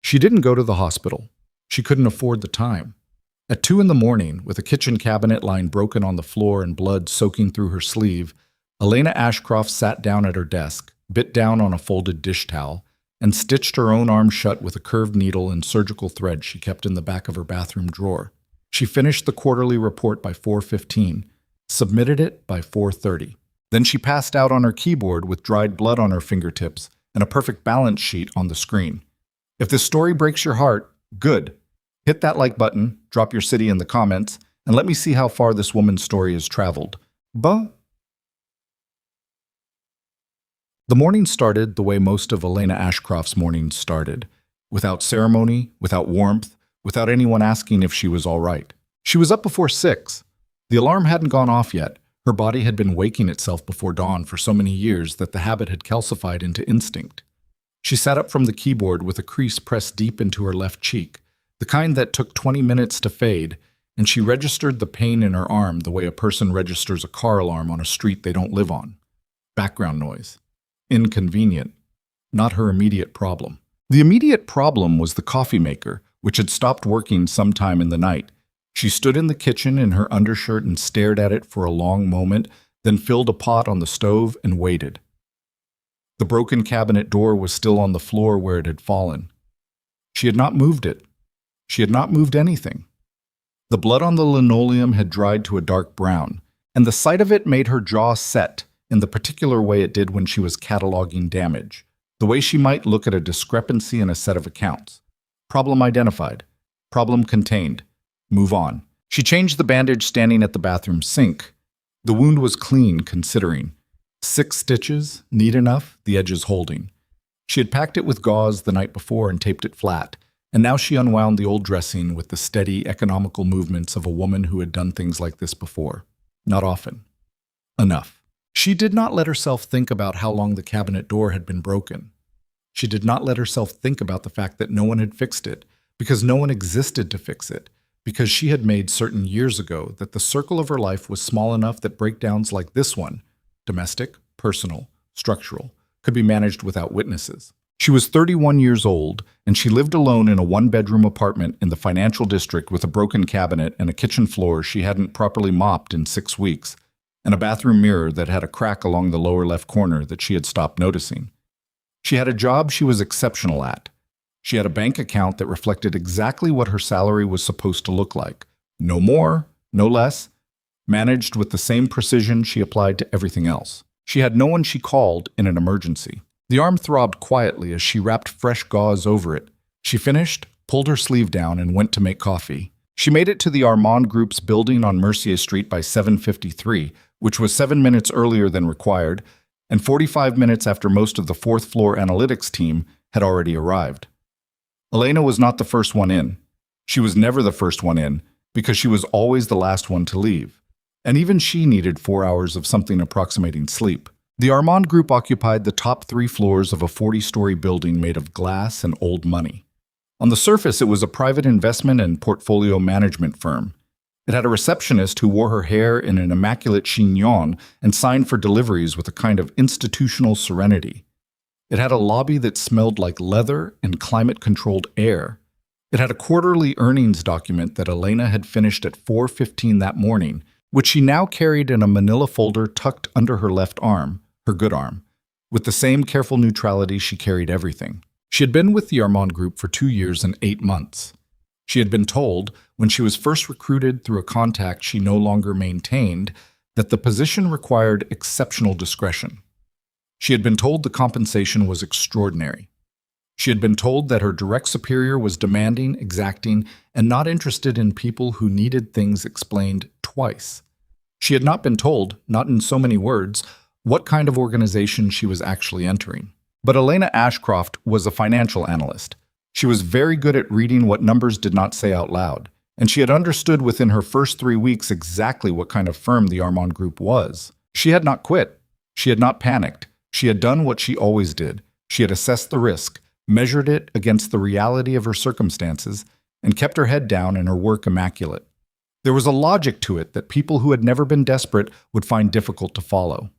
She didn't go to the hospital. She couldn't afford the time. At 2 in the morning, with a kitchen cabinet lying broken on the floor and blood soaking through her sleeve, Elena Ashcroft sat down at her desk, bit down on a folded dish towel, and stitched her own arm shut with a curved needle and surgical thread she kept in the back of her bathroom drawer. She finished the quarterly report by 4:15, submitted it by 4:30. Then she passed out on her keyboard with dried blood on her fingertips and a perfect balance sheet on the screen. If this story breaks your heart, good. Hit that like button, drop your city in the comments, and let me see how far this woman's story has traveled. The morning started the way most of Elena Ashcroft's mornings started, without ceremony, without warmth, without anyone asking if she was all right. She was up before 6. The alarm hadn't gone off yet. Her body had been waking itself before dawn for so many years that the habit had calcified into instinct. She sat up from the keyboard with a crease pressed deep into her left cheek, the kind that took 20 minutes to fade, and she registered the pain in her arm the way a person registers a car alarm on a street they don't live on. Background noise. Inconvenient. Not her immediate problem. The immediate problem was the coffee maker, which had stopped working sometime in the night. She stood in the kitchen in her undershirt and stared at it for a long moment, then filled a pot on the stove and waited. The broken cabinet door was still on the floor where it had fallen. She had not moved it. She had not moved anything. The blood on the linoleum had dried to a dark brown, and the sight of it made her jaw set in the particular way it did when she was cataloging damage, the way she might look at a discrepancy in a set of accounts. Problem identified. Problem contained. Move on. She changed the bandage standing at the bathroom sink. The wound was clean, considering. 6 stitches, neat enough, the edges holding. She had packed it with gauze the night before and taped it flat, and now she unwound the old dressing with the steady, economical movements of a woman who had done things like this before. Not often. Enough. She did not let herself think about how long the cabinet door had been broken. She did not let herself think about the fact that no one had fixed it, because no one existed to fix it, because she had made certain years ago that the circle of her life was small enough that breakdowns like this one, domestic, personal, structural, could be managed without witnesses. She was 31 years old, and she lived alone in a 1-bedroom apartment in the financial district with a broken cabinet and a kitchen floor she hadn't properly mopped in 6 weeks, and a bathroom mirror that had a crack along the lower left corner that she had stopped noticing. She had a job she was exceptional at. She had a bank account that reflected exactly what her salary was supposed to look like. No more, no less, managed with the same precision she applied to everything else. She had no one she called in an emergency. The arm throbbed quietly as she wrapped fresh gauze over it. She finished, pulled her sleeve down, and went to make coffee. She made it to the Armand Group's building on Mercier Street by 7:53, which was 7 minutes earlier than required, and 45 minutes after most of the 4th-floor analytics team had already arrived. Elena was not the first one in. She was never the first one in, because she was always the last one to leave. And even she needed 4 hours of something approximating sleep. The Armand Group occupied the top 3 floors of a 40-story building made of glass and old money. On the surface, it was a private investment and portfolio management firm. It had a receptionist who wore her hair in an immaculate chignon and signed for deliveries with a kind of institutional serenity. It had a lobby that smelled like leather and climate-controlled air. It had a quarterly earnings document that Elena had finished at 4:15 that morning, which she now carried in a manila folder tucked under her left arm, her good arm. With the same careful neutrality she carried everything. She had been with the Armand Group for 2 years and 8 months. She had been told, when she was first recruited through a contact she no longer maintained, that the position required exceptional discretion. She had been told the compensation was extraordinary. She had been told that her direct superior was demanding, exacting, and not interested in people who needed things explained twice. She had not been told, not in so many words, what kind of organization she was actually entering. But Elena Ashcroft was a financial analyst. She was very good at reading what numbers did not say out loud, and she had understood within her first 3 weeks exactly what kind of firm the Armand Group was. She had not quit. She had not panicked. She had done what she always did. She had assessed the risk, measured it against the reality of her circumstances, and kept her head down and her work immaculate. There was a logic to it that people who had never been desperate would find difficult to follow.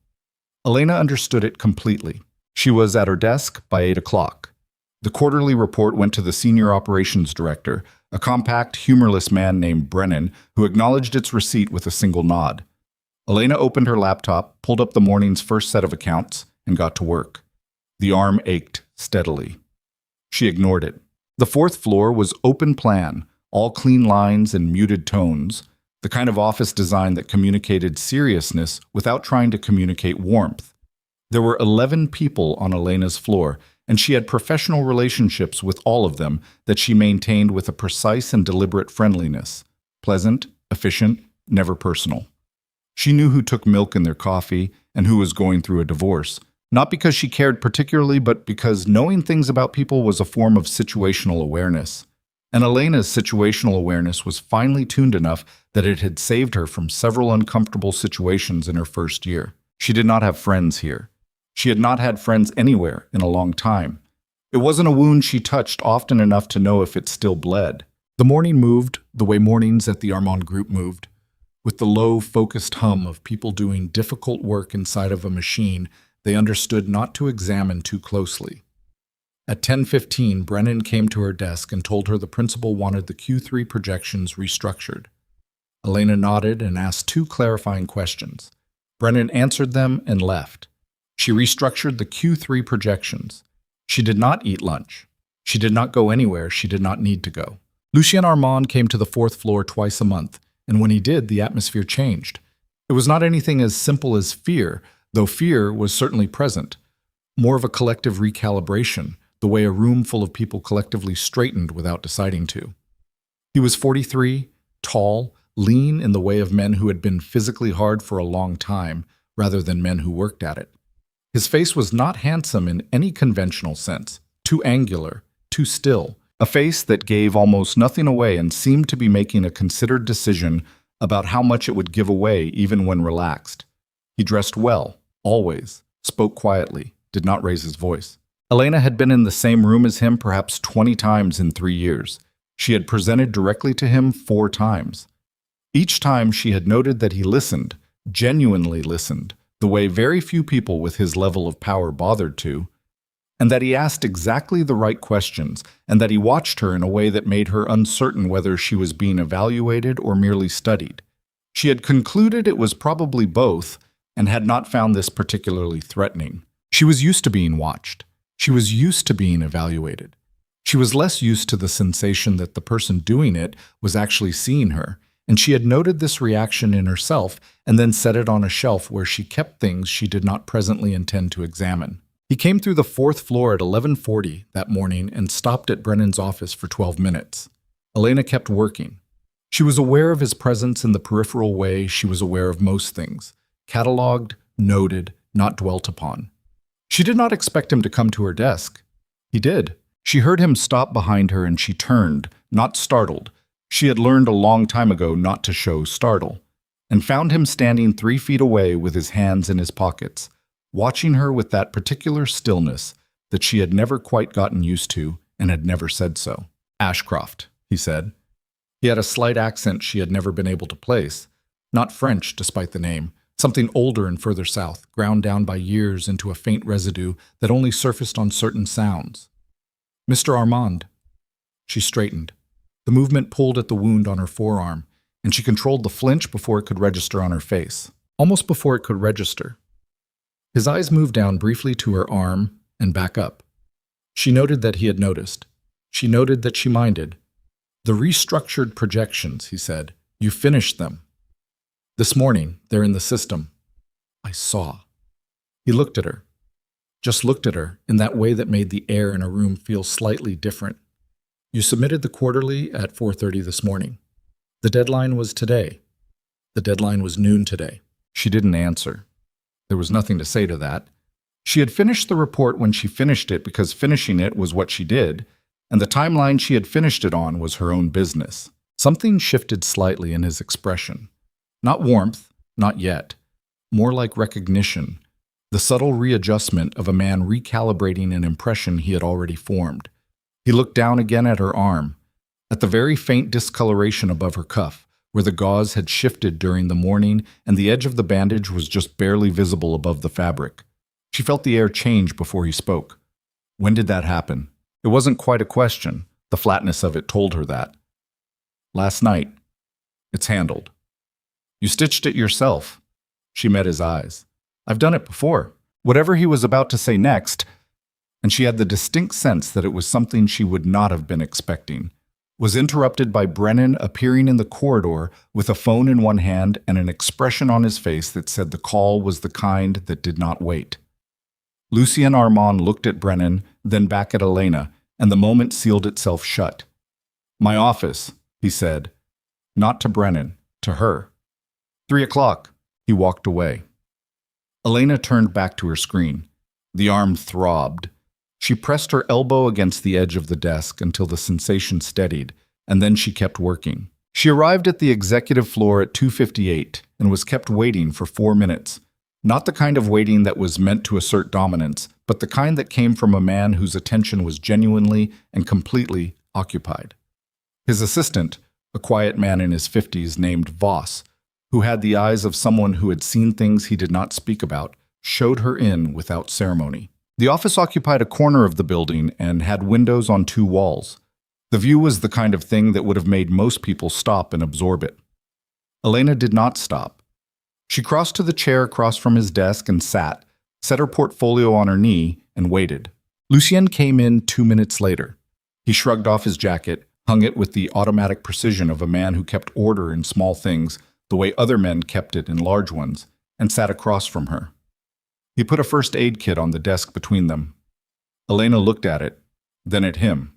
Elena understood it completely. She was at her desk by 8 o'clock. The quarterly report went to the senior operations director, a compact, humorless man named Brennan, who acknowledged its receipt with a single nod. Elena opened her laptop, pulled up the morning's first set of accounts, and got to work. The arm ached steadily. She ignored it. The fourth floor was open plan, all clean lines and muted tones, the kind of office design that communicated seriousness without trying to communicate warmth. There were 11 people on Elena's floor, and she had professional relationships with all of them that she maintained with a precise and deliberate friendliness. Pleasant, efficient, never personal. She knew who took milk in their coffee and who was going through a divorce, not because she cared particularly, but because knowing things about people was a form of situational awareness. And Elena's situational awareness was finely tuned enough that it had saved her from several uncomfortable situations in her first year. She did not have friends here. She had not had friends anywhere in a long time. It wasn't a wound she touched often enough to know if it still bled. The morning moved the way mornings at the Armand Group moved, with the low, focused hum of people doing difficult work inside of a machine they understood not to examine too closely. At 10:15, Brennan came to her desk and told her the principal wanted the Q3 projections restructured. Elena nodded and asked 2 clarifying questions. Brennan answered them and left. She restructured the Q3 projections. She did not eat lunch. She did not go anywhere she did not need to go. Lucien Armand came to the 4th floor twice a month, and when he did, the atmosphere changed. It was not anything as simple as fear, though fear was certainly present. More of a collective recalibration, the way a room full of people collectively straightened without deciding to. He was 43, tall, lean in the way of men who had been physically hard for a long time, rather than men who worked at it. His face was not handsome in any conventional sense, too angular, too still, a face that gave almost nothing away and seemed to be making a considered decision about how much it would give away even when relaxed. He dressed well, always, spoke quietly, did not raise his voice. Elena had been in the same room as him perhaps 20 times in 3 years. She had presented directly to him 4 times. Each time she had noted that he listened, genuinely listened, the way very few people with his level of power bothered to, and that he asked exactly the right questions, and that he watched her in a way that made her uncertain whether she was being evaluated or merely studied. She had concluded it was probably both, and had not found this particularly threatening. She was used to being watched. She was used to being evaluated. She was less used to the sensation that the person doing it was actually seeing her, and she had noted this reaction in herself and then set it on a shelf where she kept things she did not presently intend to examine. He came through the 4th floor at 11:40 that morning and stopped at Brennan's office for 12 minutes. Elena kept working. She was aware of his presence in the peripheral way she was aware of most things, catalogued, noted, not dwelt upon. She did not expect him to come to her desk. He did. She heard him stop behind her and she turned, not startled. She had learned a long time ago not to show startle, and found him standing 3 feet away with his hands in his pockets, watching her with that particular stillness that she had never quite gotten used to and had never said so. "Ashcroft," he said. He had a slight accent she had never been able to place, not French despite the name, something older and further south, ground down by years into a faint residue that only surfaced on certain sounds. "Mr. Armand." She straightened. The movement pulled at the wound on her forearm, and she controlled the flinch before it could register on her face. Almost before it could register. His eyes moved down briefly to her arm and back up. She noted that he had noticed. She noted that she minded. "The restructured projections," he said. "You finished them. This morning, they're in the system." "I saw." He looked at her. Just looked at her in that way that made the air in a room feel slightly different. "You submitted the quarterly at 4:30 this morning. The deadline was today. The deadline was noon today." She didn't answer. There was nothing to say to that. She had finished the report when she finished it because finishing it was what she did, and the timeline she had finished it on was her own business. Something shifted slightly in his expression. Not warmth, not yet. More like recognition, the subtle readjustment of a man recalibrating an impression he had already formed. He looked down again at her arm, at the very faint discoloration above her cuff, where the gauze had shifted during the morning and the edge of the bandage was just barely visible above the fabric. She felt the air change before he spoke. "When did that happen?" It wasn't quite a question. The flatness of it told her that. Last night. It's handled. You stitched it yourself. She met his eyes. I've done it before. Whatever he was about to say next, and she had the distinct sense that it was something she would not have been expecting, was interrupted by Brennan appearing in the corridor with a phone in one hand and an expression on his face that said the call was the kind that did not wait. Lucien Armand looked at Brennan, then back at Elena, and the moment sealed itself shut. My office, he said. Not to Brennan, to her. 3 o'clock. He walked away. Elena turned back to her screen. The arm throbbed. She pressed her elbow against the edge of the desk until the sensation steadied, and then she kept working. She arrived at the executive floor at 2:58 and was kept waiting for 4 minutes. Not the kind of waiting that was meant to assert dominance, but the kind that came from a man whose attention was genuinely and completely occupied. His assistant, a quiet man in his 50s named Voss, who had the eyes of someone who had seen things he did not speak about, showed her in without ceremony. The office occupied a corner of the building and had windows on 2 walls. The view was the kind of thing that would have made most people stop and absorb it. Elena did not stop. She crossed to the chair across from his desk and sat, set her portfolio on her knee, and waited. Lucien came in 2 minutes later. He shrugged off his jacket, hung it with the automatic precision of a man who kept order in small things the way other men kept it in large ones, and sat across from her. He put a first aid kit on the desk between them. Elena looked at it, then at him.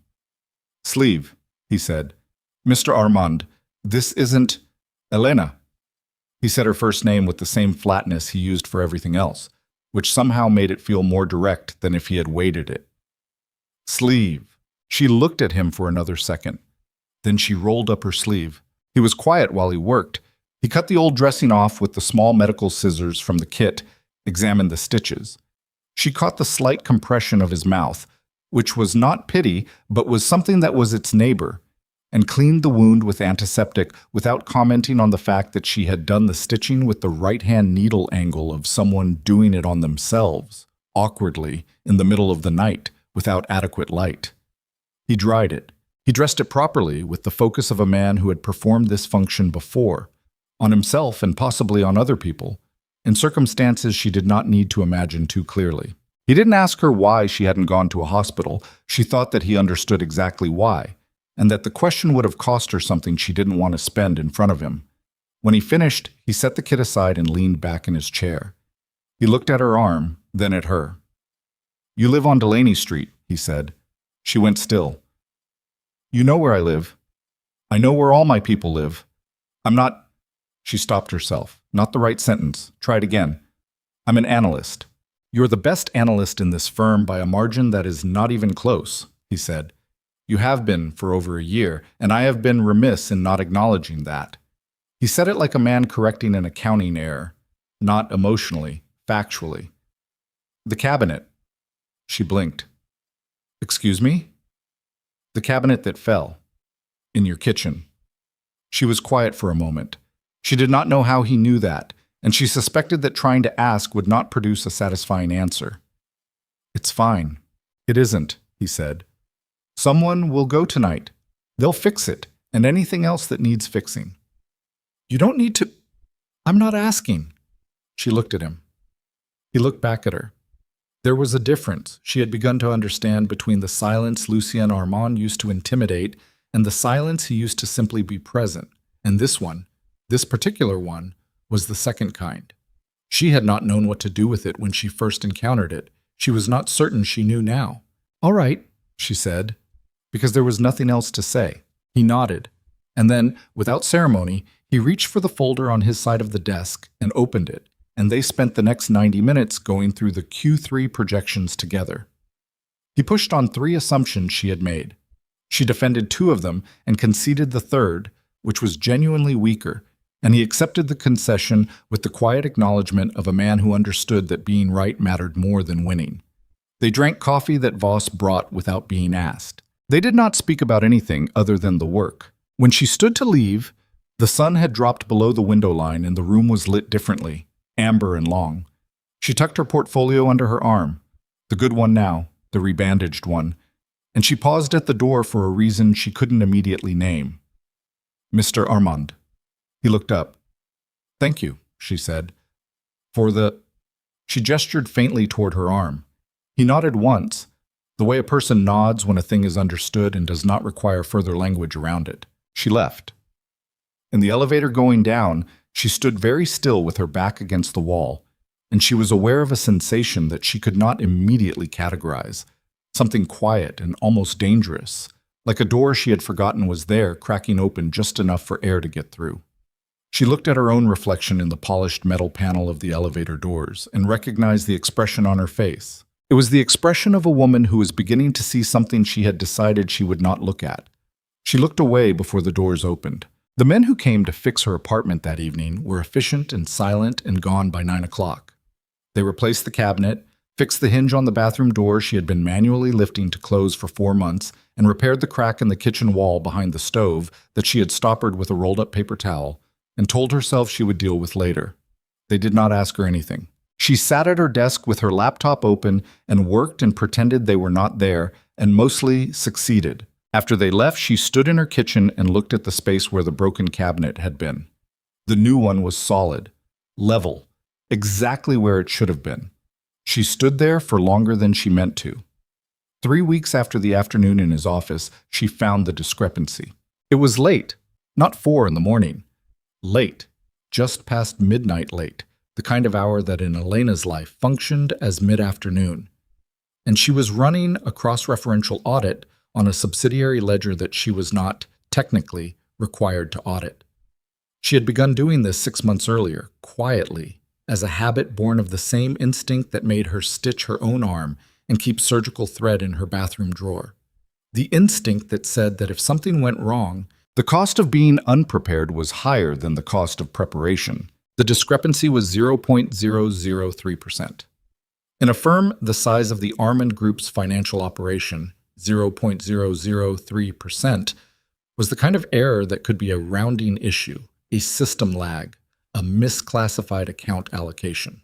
Sleeve, he said. Mr. Armand, this isn't... Elena. He said her first name with the same flatness he used for everything else, which somehow made it feel more direct than if he had weighted it. Sleeve. She looked at him for another second. Then she rolled up her sleeve. He was quiet while he worked. He cut the old dressing off with the small medical scissors from the kit, examined the stitches. She caught the slight compression of his mouth, which was not pity, but was something that was its neighbor, and cleaned the wound with antiseptic without commenting on the fact that she had done the stitching with the right-hand needle angle of someone doing it on themselves, awkwardly, in the middle of the night, without adequate light. He dried it. He dressed it properly with the focus of a man who had performed this function before, on himself and possibly on other people, in circumstances she did not need to imagine too clearly. He didn't ask her why she hadn't gone to a hospital. She thought that he understood exactly why, and that the question would have cost her something she didn't want to spend in front of him. When he finished, he set the kit aside and leaned back in his chair. He looked at her arm, then at her. You live on Delaney Street, he said. She went still. You know where I live. I know where all my people live. I'm not... She stopped herself. Not the right sentence. Try it again. I'm an analyst. You're the best analyst in this firm by a margin that is not even close, he said. You have been for over a year, and I have been remiss in not acknowledging that. He said it like a man correcting an accounting error, not emotionally, factually. The cabinet. She blinked. Excuse me? The cabinet that fell. In your kitchen. She was quiet for a moment. She did not know how he knew that, and she suspected that trying to ask would not produce a satisfying answer. It's fine. It isn't, he said. Someone will go tonight. They'll fix it, and anything else that needs fixing. You don't need to... I'm not asking. She looked at him. He looked back at her. There was a difference she had begun to understand between the silence Lucien Armand used to intimidate and the silence he used to simply be present, and this particular one, was the second kind. She had not known what to do with it when she first encountered it. She was not certain she knew now. All right, she said, because there was nothing else to say. He nodded, and then, without ceremony, he reached for the folder on his side of the desk and opened it, and they spent the next 90 minutes going through the Q3 projections together. He pushed on 3 assumptions she had made. She defended 2 of them and conceded the third, which was genuinely weaker, and he accepted the concession with the quiet acknowledgement of a man who understood that being right mattered more than winning. They drank coffee that Voss brought without being asked. They did not speak about anything other than the work. When she stood to leave, the sun had dropped below the window line and the room was lit differently, amber and long. She tucked her portfolio under her arm, the good one now, the rebandaged one, and she paused at the door for a reason she couldn't immediately name. "Mr. Armand." He looked up. "Thank you," she said. "For the—" She gestured faintly toward her arm. He nodded once, the way a person nods when a thing is understood and does not require further language around it. She left. In the elevator going down, she stood very still with her back against the wall, and she was aware of a sensation that she could not immediately categorize, something quiet and almost dangerous, like a door she had forgotten was there, cracking open just enough for air to get through. She looked at her own reflection in the polished metal panel of the elevator doors and recognized the expression on her face. It was the expression of a woman who was beginning to see something she had decided she would not look at. She looked away before the doors opened. The men who came to fix her apartment that evening were efficient and silent and gone by 9 o'clock. They replaced the cabinet, fixed the hinge on the bathroom door she had been manually lifting to close for 4 months, and repaired the crack in the kitchen wall behind the stove that she had stoppered with a rolled-up paper towel, and told herself she would deal with later. They did not ask her anything. She sat at her desk with her laptop open and worked and pretended they were not there, and mostly succeeded. After they left, she stood in her kitchen and looked at the space where the broken cabinet had been. The new one was solid, level, exactly where it should have been. She stood there for longer than she meant to. 3 weeks after the afternoon in his office, she found the discrepancy. It was late, not 4 in the morning. Late, just past midnight late, the kind of hour that in Elena's life functioned as mid-afternoon. And she was running a cross-referential audit on a subsidiary ledger that she was not, technically, required to audit. She had begun doing this 6 months earlier, quietly, as a habit born of the same instinct that made her stitch her own arm and keep surgical thread in her bathroom drawer. The instinct that said that if something went wrong, the cost of being unprepared was higher than the cost of preparation. The discrepancy was 0.003%. In a firm the size of the Armand Group's financial operation, 0.003% was the kind of error that could be a rounding issue, a system lag, a misclassified account allocation.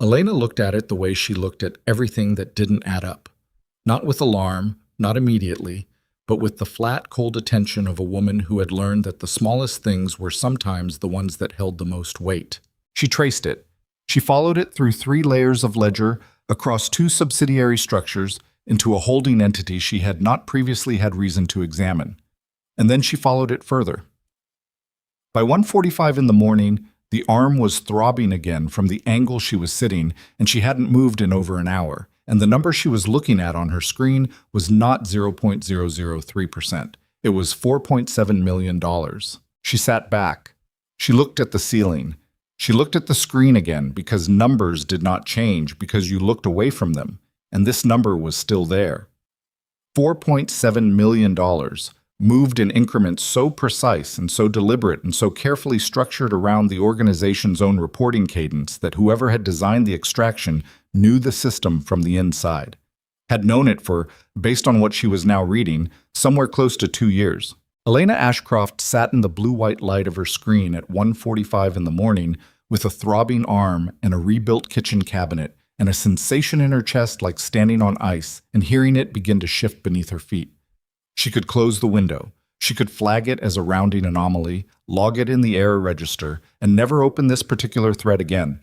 Elena looked at it the way she looked at everything that didn't add up, not with alarm, not immediately, but with the flat, cold attention of a woman who had learned that the smallest things were sometimes the ones that held the most weight. She traced it. She followed it through 3 layers of ledger, across 2 subsidiary structures, into a holding entity she had not previously had reason to examine. And then she followed it further. By 1:45 in the morning, the arm was throbbing again from the angle she was sitting, and she hadn't moved in over an hour. And the number she was looking at on her screen was not 0.003%. It was $4.7 million. She sat back. She looked at the ceiling. She looked at the screen again because numbers did not change because you looked away from them, and this number was still there. $4.7 million, moved in increments so precise and so deliberate and so carefully structured around the organization's own reporting cadence that whoever had designed the extraction knew the system from the inside, had known it for, based on what she was now reading, somewhere close to 2 years. Elena Ashcroft sat in the blue-white light of her screen at 1:45 in the morning with a throbbing arm and a rebuilt kitchen cabinet and a sensation in her chest like standing on ice and hearing it begin to shift beneath her feet. She could close the window. She could flag it as a rounding anomaly, log it in the error register, and never open this particular thread again.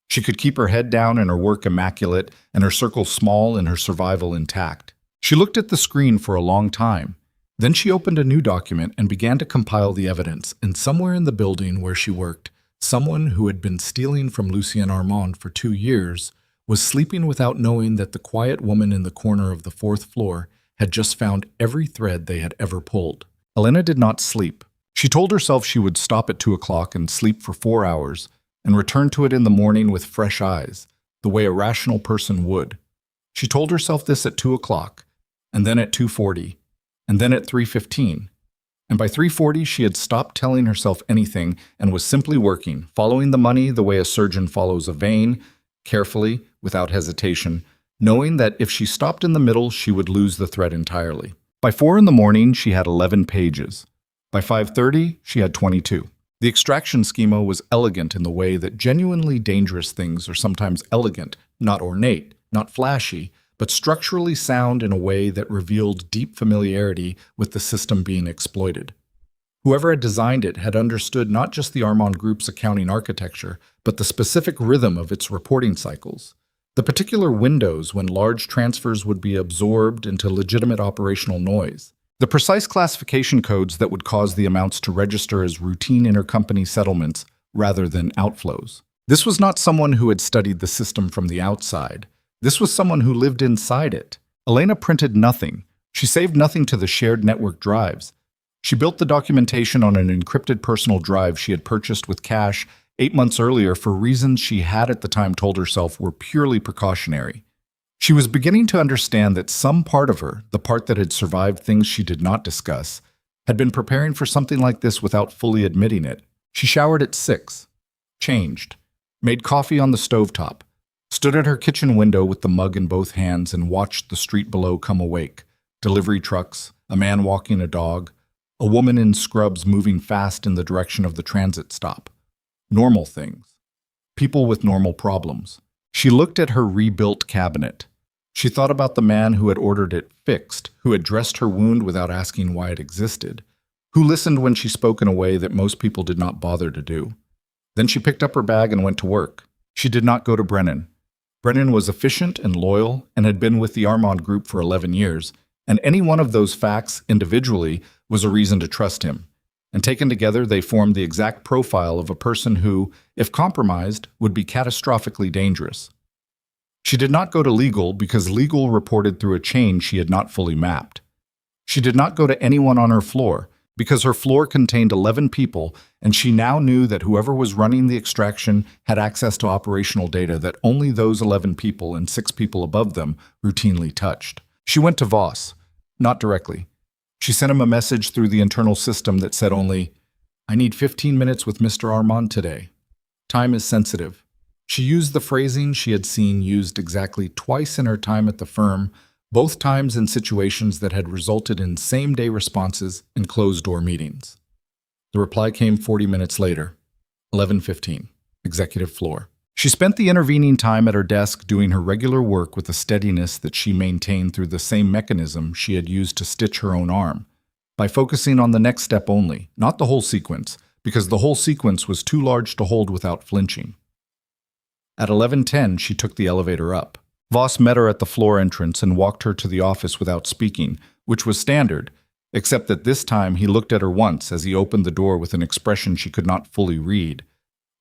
She could keep her head down and her work immaculate and her circle small and her survival intact. She looked at the screen for a long time. Then she opened a new document and began to compile the evidence, and somewhere in the building where she worked, someone who had been stealing from Lucien Armand for 2 years was sleeping without knowing that the quiet woman in the corner of the 4th floor had just found every thread they had ever pulled. Elena did not sleep. She told herself she would stop at 2 o'clock and sleep for 4 hours, and return to it in the morning with fresh eyes, the way a rational person would. She told herself this at 2 o'clock, and then at 2:40, and then at 3:15. And by 3:40 she had stopped telling herself anything and was simply working, following the money the way a surgeon follows a vein, carefully, without hesitation, knowing that if she stopped in the middle she would lose the thread entirely. By 4 in the morning she had 11 pages. By 5:30 she had 22. The extraction schema was elegant in the way that genuinely dangerous things are sometimes elegant, not ornate, not flashy, but structurally sound in a way that revealed deep familiarity with the system being exploited. Whoever had designed it had understood not just the Armand Group's accounting architecture, but the specific rhythm of its reporting cycles. The particular windows when large transfers would be absorbed into legitimate operational noise. The precise classification codes that would cause the amounts to register as routine intercompany settlements rather than outflows. This was not someone who had studied the system from the outside. This was someone who lived inside it. Elena printed nothing. She saved nothing to the shared network drives. She built the documentation on an encrypted personal drive she had purchased with cash 8 months earlier for reasons she had at the time told herself were purely precautionary. She was beginning to understand that some part of her, the part that had survived things she did not discuss, had been preparing for something like this without fully admitting it. She showered at 6, changed, made coffee on the stovetop, stood at her kitchen window with the mug in both hands and watched the street below come awake. Delivery trucks, a man walking a dog, a woman in scrubs moving fast in the direction of the transit stop. Normal things. People with normal problems. She looked at her rebuilt cabinet. She thought about the man who had ordered it fixed, who had dressed her wound without asking why it existed, who listened when she spoke in a way that most people did not bother to do. Then she picked up her bag and went to work. She did not go to Brennan. Brennan was efficient and loyal and had been with the Armand Group for 11 years, and any one of those facts individually was a reason to trust him. And taken together, they formed the exact profile of a person who, if compromised, would be catastrophically dangerous. She did not go to legal because legal reported through a chain she had not fully mapped. She did not go to anyone on her floor because her floor contained 11 people, and she now knew that whoever was running the extraction had access to operational data that only those 11 people and 6 people above them routinely touched. She went to Voss, not directly. She sent him a message through the internal system that said only, "I need 15 minutes with Mr. Armand today. Time is sensitive." She used the phrasing she had seen used exactly twice in her time at the firm, both times in situations that had resulted in same-day responses and closed-door meetings. The reply came 40 minutes later, 11:15, executive floor. She spent the intervening time at her desk doing her regular work with a steadiness that she maintained through the same mechanism she had used to stitch her own arm, by focusing on the next step only, not the whole sequence, because the whole sequence was too large to hold without flinching. At 11:10, she took the elevator up. Voss met her at the floor entrance and walked her to the office without speaking, which was standard, except that this time he looked at her once as he opened the door with an expression she could not fully read.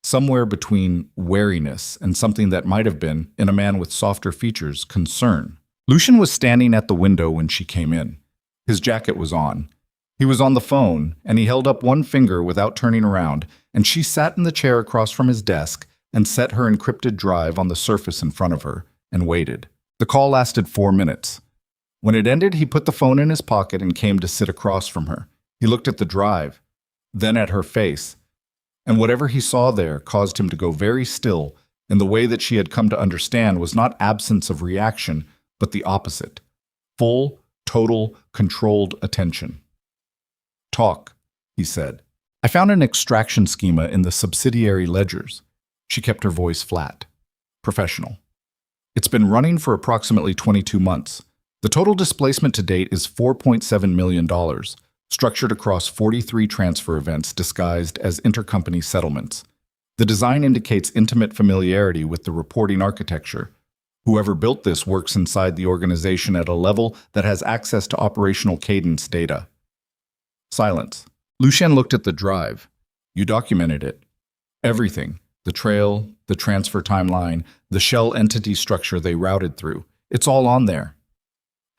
Somewhere between wariness and something that might have been, in a man with softer features, concern. Lucien was standing at the window when she came in. His jacket was on. He was on the phone, and he held up one finger without turning around, and she sat in the chair across from his desk and set her encrypted drive on the surface in front of her and waited. The call lasted 4 minutes. When it ended, he put the phone in his pocket and came to sit across from her. He looked at the drive, then at her face, and whatever he saw there caused him to go very still in the way that she had come to understand was not absence of reaction, but the opposite. Full, total, controlled attention. "Talk," he said. "I found an extraction schema in the subsidiary ledgers." She kept her voice flat. Professional. "It's been running for approximately 22 months. The total displacement to date is $4.7 million, structured across 43 transfer events disguised as intercompany settlements. The design indicates intimate familiarity with the reporting architecture. Whoever built this works inside the organization at a level that has access to operational cadence data." Silence. Lucien looked at the drive. "You documented it. Everything. The trail, the transfer timeline, the shell entity structure they routed through. It's all on there.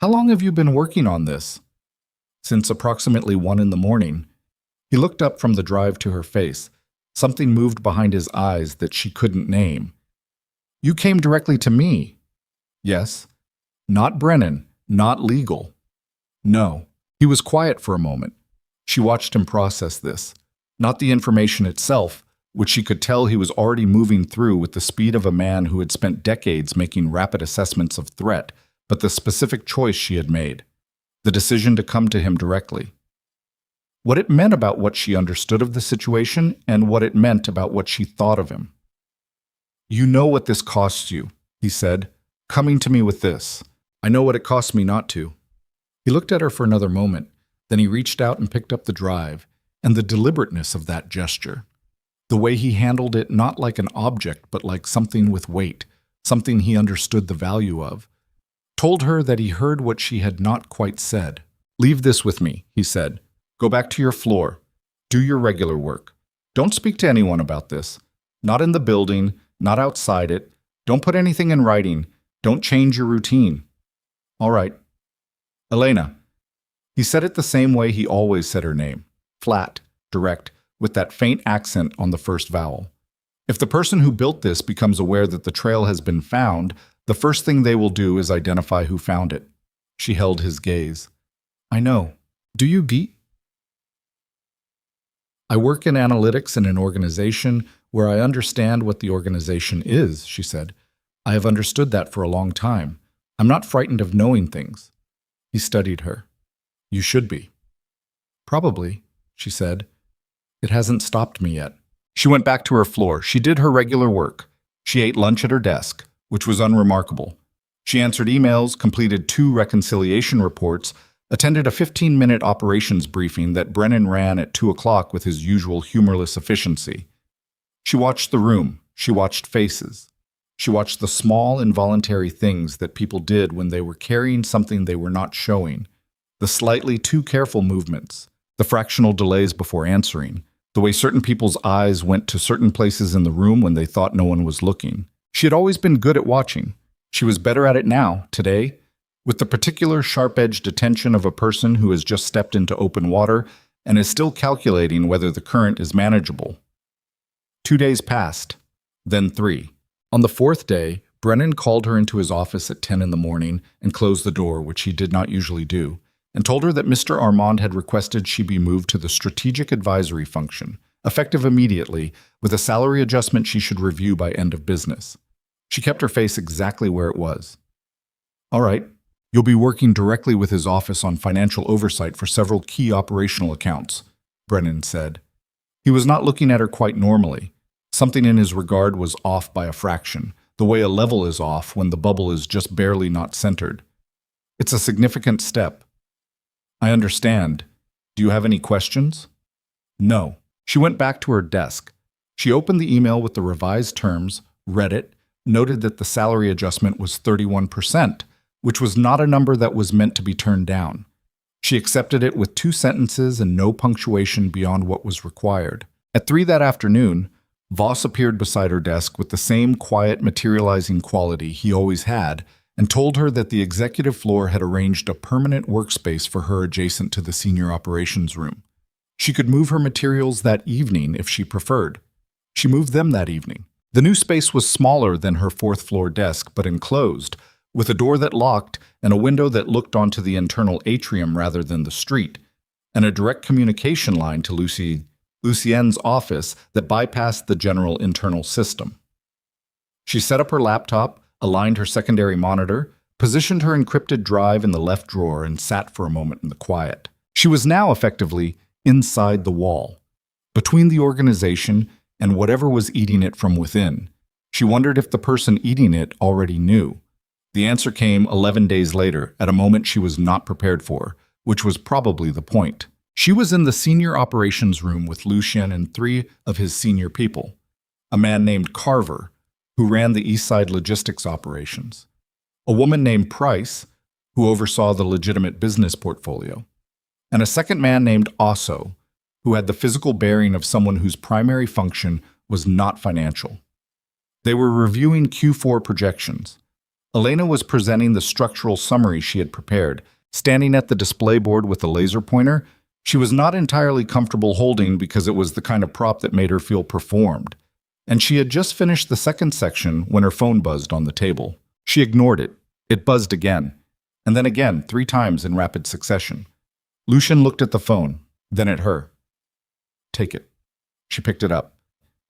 How long have you been working on this?" "Since approximately 1 in the morning." He looked up from the drive to her face. Something moved behind his eyes that she couldn't name. "You came directly to me." "Yes." "Not Brennan, not legal." "No." He was quiet for a moment. She watched him process this. Not the information itself, which she could tell he was already moving through with the speed of a man who had spent decades making rapid assessments of threat, but the specific choice she had made. The decision to come to him directly. What it meant about what she understood of the situation and what it meant about what she thought of him. "You know what this costs you," he said, "coming to me with this. I know what it costs me not to. He looked at her for another moment, then he reached out and picked up the drive, and the deliberateness of that gesture. The way he handled it not like an object, but like something with weight, something he understood the value of, told her that he heard what she had not quite said. Leave this with me, he said. Go back to your floor. Do your regular work. Don't speak to anyone about this. Not in the building, not outside it. Don't put anything in writing. Don't change your routine. All right. Elena. He said it the same way he always said her name. Flat, direct, with that faint accent on the first vowel. If the person who built this becomes aware that the trail has been found, the first thing they will do is identify who found it. She held his gaze. I know. Do you Geet? I work in analytics in an organization where I understand what the organization is, she said. I have understood that for a long time. I'm not frightened of knowing things. He studied her. You should be. Probably, she said. It hasn't stopped me yet. She went back to her floor. She did her regular work. She ate lunch at her desk, which was unremarkable. She answered emails, completed 2 reconciliation reports, attended a 15-minute operations briefing that Brennan ran at 2 o'clock with his usual humorless efficiency. She watched the room. She watched faces. She watched the small, involuntary things that people did when they were carrying something they were not showing, the slightly too careful movements, the fractional delays before answering, the way certain people's eyes went to certain places in the room when they thought no one was looking. She had always been good at watching. She was better at it now, today, with the particular sharp-edged attention of a person who has just stepped into open water and is still calculating whether the current is manageable. 2 days passed, then 3. On the 4th day, Brennan called her into his office at 10 in the morning and closed the door, which he did not usually do, and told her that Mr. Armand had requested she be moved to the strategic advisory function, effective immediately, with a salary adjustment she should review by end of business. She kept her face exactly where it was. All right, you'll be working directly with his office on financial oversight for several key operational accounts, Brennan said. He was not looking at her quite normally. Something in his regard was off by a fraction, the way a level is off when the bubble is just barely not centered. It's a significant step. I understand. Do you have any questions? No. She went back to her desk. She opened the email with the revised terms, read it, noted that the salary adjustment was 31%, which was not a number that was meant to be turned down. She accepted it with 2 sentences and no punctuation beyond what was required. At 3 that afternoon, Voss appeared beside her desk with the same quiet, materializing quality he always had and told her that the executive floor had arranged a permanent workspace for her adjacent to the senior operations room. She could move her materials that evening if she preferred. She moved them that evening. The new space was smaller than her 4th-floor desk, but enclosed, with a door that locked and a window that looked onto the internal atrium rather than the street, and a direct communication line to Lucienne's office that bypassed the general internal system. She set up her laptop, aligned her secondary monitor, positioned her encrypted drive in the left drawer, and sat for a moment in the quiet. She was now effectively inside the wall, between the organization and whatever was eating it from within. She wondered if the person eating it already knew. The answer came 11 days later, at a moment she was not prepared for, which was probably the point. She was in the senior operations room with Lucien and 3 of his senior people, a man named Carver, who ran the Eastside logistics operations, a woman named Price, who oversaw the legitimate business portfolio, and a second man named Osso, who had the physical bearing of someone whose primary function was not financial. They were reviewing Q4 projections. Elena was presenting the structural summary she had prepared, standing at the display board with a laser pointer. She was not entirely comfortable holding because it was the kind of prop that made her feel performed, and she had just finished the second section when her phone buzzed on the table. She ignored it. It buzzed again, and then again 3 times in rapid succession. Lucien looked at the phone, then at her. Take it. She picked it up.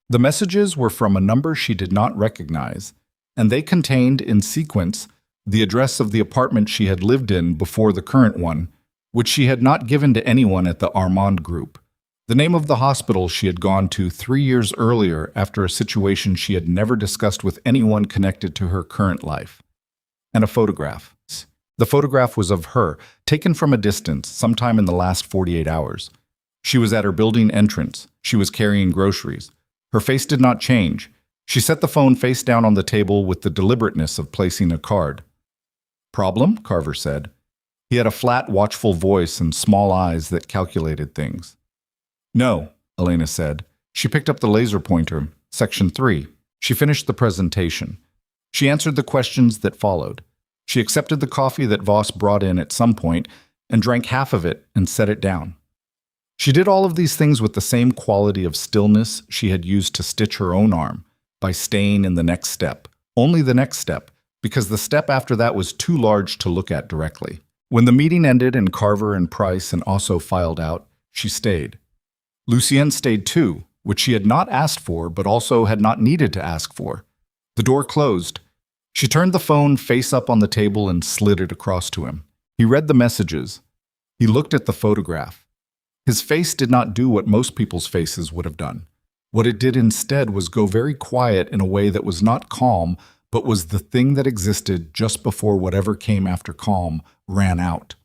The messages were from a number she did not recognize, and they contained, in sequence, the address of the apartment she had lived in before the current one, which she had not given to anyone at the Armand Group, the name of the hospital she had gone to 3 years earlier after a situation she had never discussed with anyone connected to her current life, and a photograph. The photograph was of her, taken from a distance, sometime in the last 48 hours. She was at her building entrance. She was carrying groceries. Her face did not change. She set the phone face down on the table with the deliberateness of placing a card. "Problem?" Carver said. He had a flat, watchful voice and small eyes that calculated things. "No," Elena said. She picked up the laser pointer. Section 3. She finished the presentation. She answered the questions that followed. She accepted the coffee that Voss brought in at some point and drank half of it and set it down. She did all of these things with the same quality of stillness she had used to stitch her own arm, by staying in the next step, only the next step, because the step after that was too large to look at directly. When the meeting ended and Carver and Price and also filed out, she stayed. Lucienne stayed too, which she had not asked for but also had not needed to ask for. The door closed. She turned the phone face up on the table and slid it across to him. He read the messages. He looked at the photograph. His face did not do what most people's faces would have done. What it did instead was go very quiet in a way that was not calm, but was the thing that existed just before whatever came after calm ran out.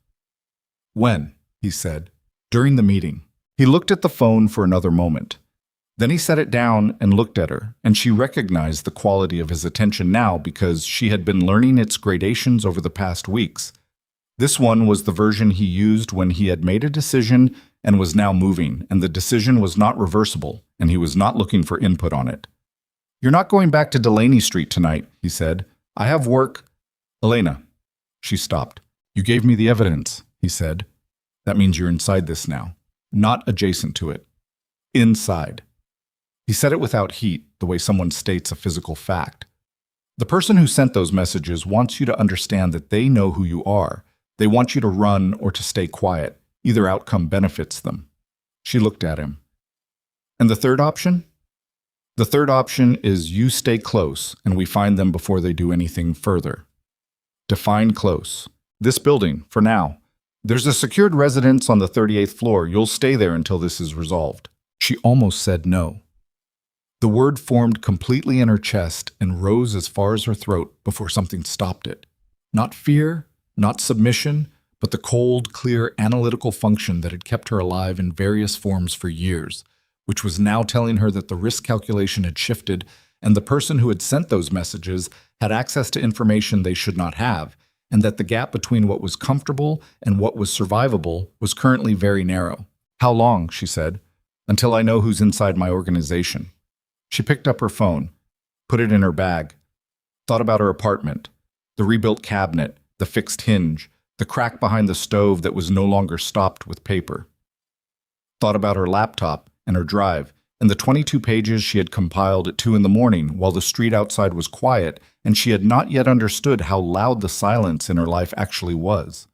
"When?" he said. "During the meeting." He looked at the phone for another moment. Then he set it down and looked at her, and she recognized the quality of his attention now because she had been learning its gradations over the past weeks. This one was the version he used when he had made a decision and was now moving, and the decision was not reversible, and he was not looking for input on it. "You're not going back to Delaney Street tonight," he said. "I have work." "Elena." She stopped. "You gave me the evidence," he said. "That means you're inside this now, not adjacent to it. Inside." He said it without heat, the way someone states a physical fact. The person who sent those messages wants you to understand that they know who you are. They want you to run or to stay quiet. Either outcome benefits them. She looked at him. "And the third option?" "The third option is you stay close and we find them before they do anything further." Define close. "This building, for now. There's a secured residence on the 38th floor. You'll stay there until this is resolved." She almost said no. The word formed completely in her chest and rose as far as her throat before something stopped it. Not fear, not submission, but the cold, clear, analytical function that had kept her alive in various forms for years, which was now telling her that the risk calculation had shifted and the person who had sent those messages had access to information they should not have, and that the gap between what was comfortable and what was survivable was currently very narrow. "How long?" she said. "Until I know who's inside my organization." She picked up her phone, put it in her bag, thought about her apartment, the rebuilt cabinet, the fixed hinge, the crack behind the stove that was no longer stopped with paper. Thought about her laptop and her drive, and the 22 pages she had compiled at 2 in the morning while the street outside was quiet and she had not yet understood how loud the silence in her life actually was.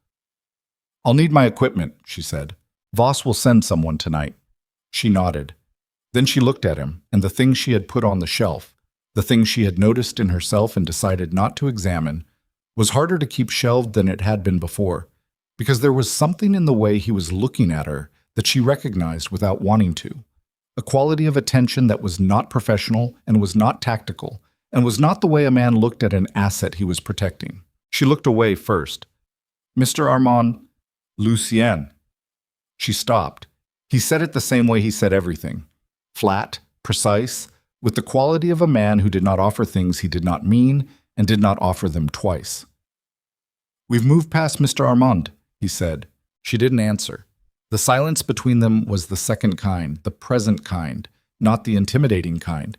"I'll need my equipment," she said. "Voss will send someone tonight." She nodded. Then she looked at him, and the things she had put on the shelf, the things she had noticed in herself and decided not to examine, was harder to keep shelved than it had been before, because there was something in the way he was looking at her that she recognized without wanting to. A quality of attention that was not professional and was not tactical, and was not the way a man looked at an asset he was protecting. She looked away first. "Mr. Armand, Lucienne." She stopped. He said it the same way he said everything. Flat, precise, with the quality of a man who did not offer things he did not mean and did not offer them twice. "We've moved past Mr. Armand," he said. She didn't answer. The silence between them was the second kind, the present kind, not the intimidating kind.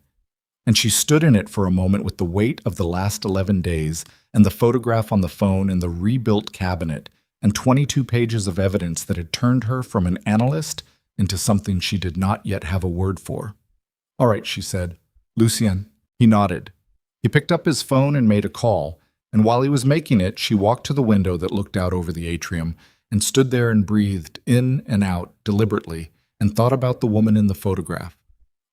And she stood in it for a moment with the weight of the last 11 days and the photograph on the phone and the rebuilt cabinet and 22 pages of evidence that had turned her from an analyst into something she did not yet have a word for. "All right," she said. "Lucien." He nodded. He picked up his phone and made a call, and while he was making it, she walked to the window that looked out over the atrium and stood there and breathed in and out deliberately and thought about the woman in the photograph,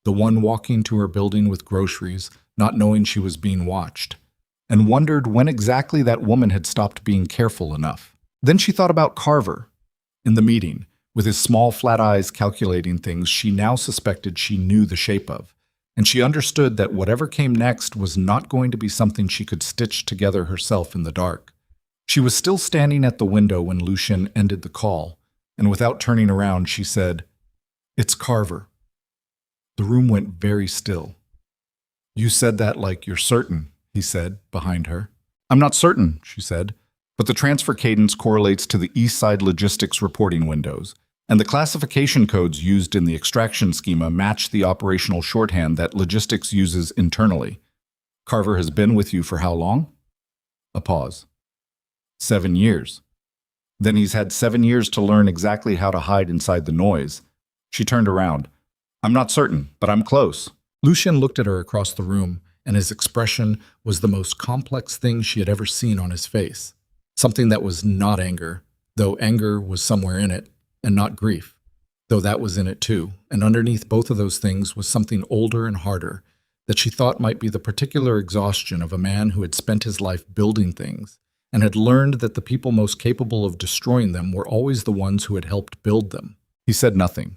the one walking to her building with groceries, not knowing she was being watched, and wondered when exactly that woman had stopped being careful enough. Then she thought about Carver in the meeting, with his small flat eyes calculating things she now suspected she knew the shape of, and she understood that whatever came next was not going to be something she could stitch together herself in the dark. She was still standing at the window when Lucien ended the call, and without turning around, she said, "It's Carver." The room went very still. "You said that like you're certain," he said, behind her. "I'm not certain," she said, "but the transfer cadence correlates to the East Side Logistics reporting windows, and the classification codes used in the extraction schema match the operational shorthand that Logistics uses internally. Carver has been with you for how long?" A pause. 7 years. Then he's had 7 years to learn exactly how to hide inside the noise. She turned around. "I'm not certain, but I'm close." Lucien looked at her across the room, and his expression was the most complex thing she had ever seen on his face. Something that was not anger, though anger was somewhere in it, and not grief, though that was in it too. And underneath both of those things was something older and harder that she thought might be the particular exhaustion of a man who had spent his life building things and had learned that the people most capable of destroying them were always the ones who had helped build them. He said nothing.